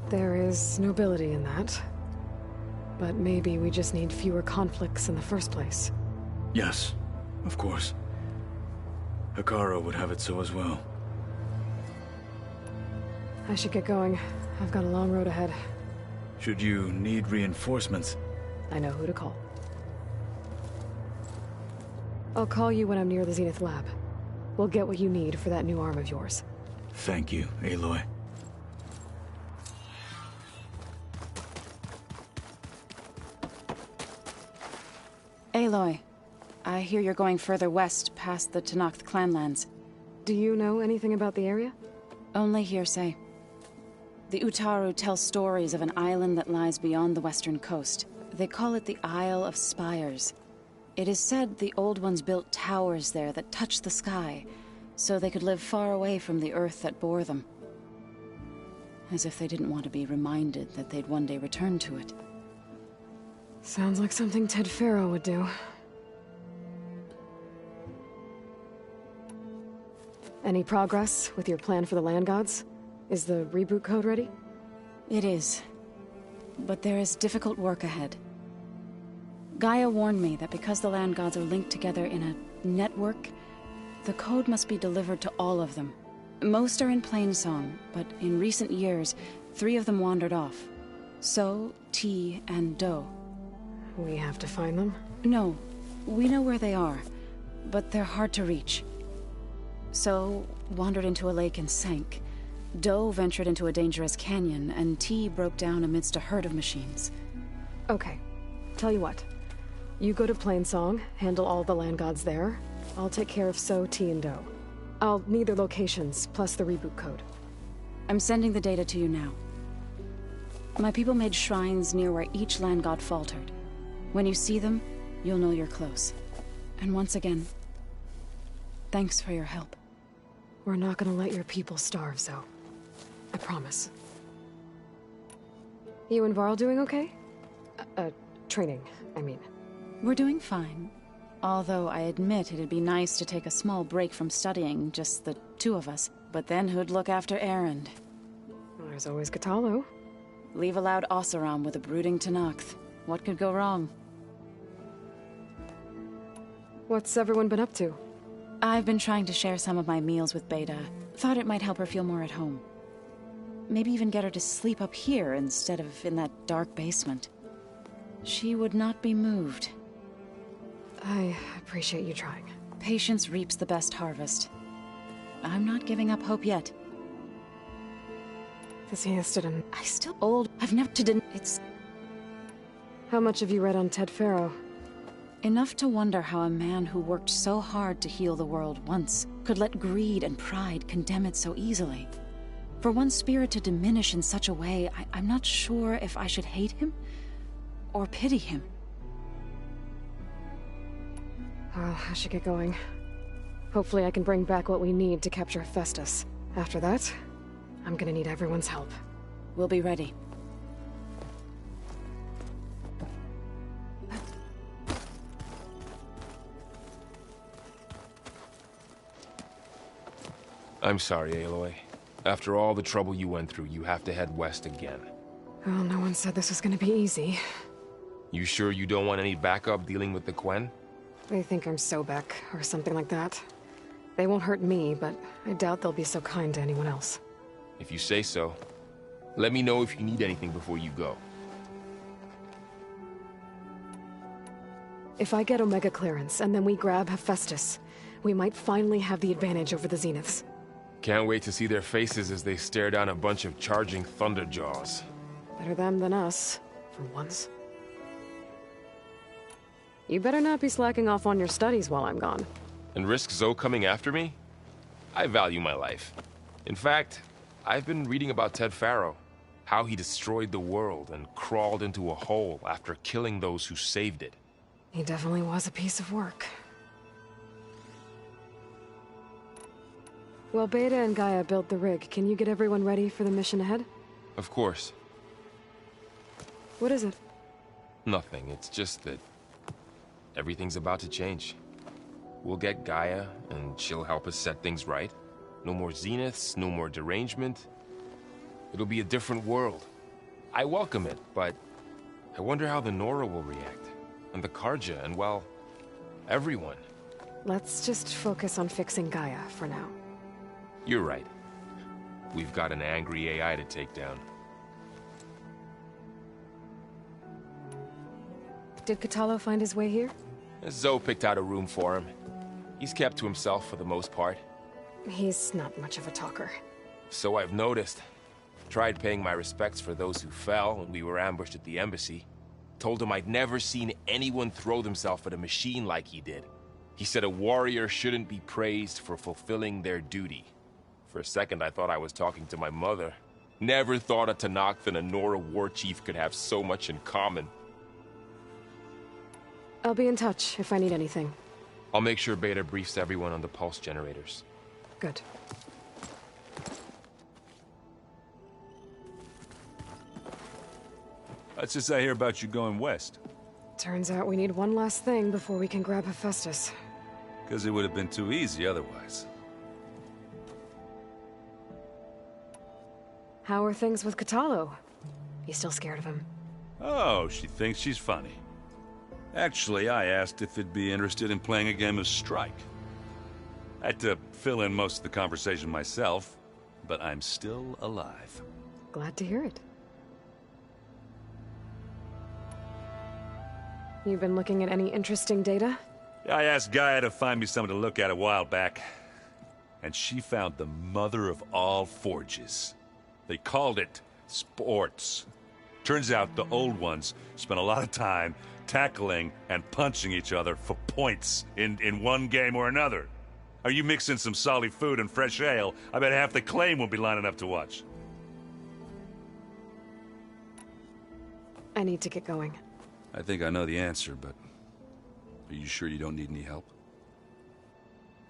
There is nobility in that. But maybe we just need fewer conflicts in the first place. Yes, of course. Hekarro would have it so as well. I should get going. I've got a long road ahead. Should you need reinforcements? I know who to call. I'll call you when I'm near the Zenith lab. We'll get what you need for that new arm of yours. Thank you, Aloy. Aloy, I hear you're going further west past the Tenakth clanlands. Do you know anything about the area? Only hearsay. The Utaru tell stories of an island that lies beyond the western coast. They call it the Isle of Spires. It is said the Old Ones built towers there that touch the sky, so they could live far away from the earth that bore them. As if they didn't want to be reminded that they'd one day return to it. Sounds like something Ted Faro would do. Any progress with your plan for the Land Gods? Is the reboot code ready? It is. But there is difficult work ahead. Gaia warned me that because the Land Gods are linked together in a network, the code must be delivered to all of them. Most are in Plainsong, but in recent years, 3 of them wandered off. So, T, and Do. We have to find them? No. We know where they are, but they're hard to reach. So, wandered into a lake and sank. Do ventured into a dangerous canyon, and T broke down amidst a herd of machines. Okay. Tell you what. You go to Plainsong, handle all the Land Gods there. I'll take care of So, T, and Do. I'll need their locations, plus the reboot code. I'm sending the data to you now. My people made shrines near where each Land God faltered. When you see them, you'll know you're close. And once again, Thanks for your help. We're not gonna let your people starve, Zoe. I promise. You and Varl doing okay? Training, I mean. We're doing fine. Although I admit it'd be nice to take a small break from studying, just the two of us. But then who'd look after Erend? Well, there's always Kotallo. Leave a loud Oseram with a brooding Tenakth. What could go wrong? What's everyone been up to? I've been trying to share some of my meals with Beta. Thought it might help her feel more at home. Maybe even get her to sleep up here instead of in that dark basement. She would not be moved. I appreciate you trying. Patience reaps the best harvest. I'm not giving up hope yet. This Histodon. I still old. I've never to it's... How much have you read on Ted Faro? Enough to wonder how a man who worked so hard to heal the world once could let greed and pride condemn it so easily. For one's spirit to diminish in such a way, I'm not sure if I should hate him or pity him. Well, I should get going. Hopefully I can bring back what we need to capture Hephaestus. After that, I'm gonna need everyone's help. We'll be ready. I'm sorry, Aloy. After all the trouble you went through, you have to head west again. Well, no one said this was gonna be easy. You sure you don't want any backup dealing with the Quen? They think I'm Sobek, or something like that. They won't hurt me, but I doubt they'll be so kind to anyone else. If you say so. Let me know if you need anything before you go. If I get Omega clearance, and then we grab Hephaestus, we might finally have the advantage over the Zeniths. Can't wait to see their faces as they stare down a bunch of charging Thunderjaws. Better them than us, for once. You better not be slacking off on your studies while I'm gone. And risk Zoe coming after me? I value my life. In fact, I've been reading about Ted Faro. How he destroyed the world and crawled into a hole after killing those who saved it. He definitely was a piece of work. Well, Beta and Gaia built the rig. Can you get everyone ready for the mission ahead? Of course. What is it? Nothing. It's just that everything's about to change. We'll get Gaia, and she'll help us set things right. No more Zeniths, no more derangement. It'll be a different world. I welcome it, but I wonder how the Nora will react. And the Karja, and well, everyone. Let's just focus on fixing Gaia for now. You're right. We've got an angry AI to take down. Did Kotallo find his way here? Zoe picked out a room for him. He's kept to himself for the most part. He's not much of a talker. So I've noticed. Tried paying my respects for those who fell when we were ambushed at the embassy. Told him I'd never seen anyone throw themselves at a machine like he did. He said a warrior shouldn't be praised for fulfilling their duty. For a second I thought I was talking to my mother. Never thought a Tenakth and a Nora war chief could have so much in common. I'll be in touch if I need anything. I'll make sure Beta briefs everyone on the pulse generators. Good. What's this I hear about you going west? Turns out we need one last thing before we can grab Hephaestus. Because it would have been too easy otherwise. How are things with Kotallo? You still scared of him? Oh, she thinks she's funny. Actually, I asked if it'd be interested in playing a game of Strike. I had to fill in most of the conversation myself, but I'm still alive. Glad to hear it. You've been looking at any interesting data? I asked Gaia to find me something to look at a while back, and she found the mother of all forges. They called it sports. Turns out the old ones spent a lot of time tackling and punching each other for points in one game or another. Are you mixing some solid food and fresh ale? I bet half the claim will be lining up to watch. I need to get going. I think I know the answer, but are you sure you don't need any help?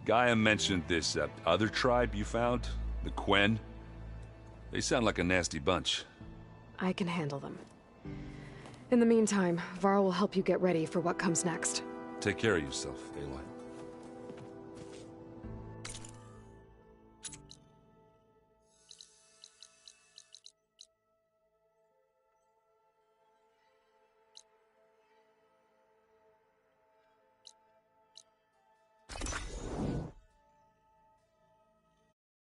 Gaia mentioned this other tribe you found, the Quen. They sound like a nasty bunch. I can handle them. In the meantime, Varl will help you get ready for what comes next. Take care of yourself, Aloy.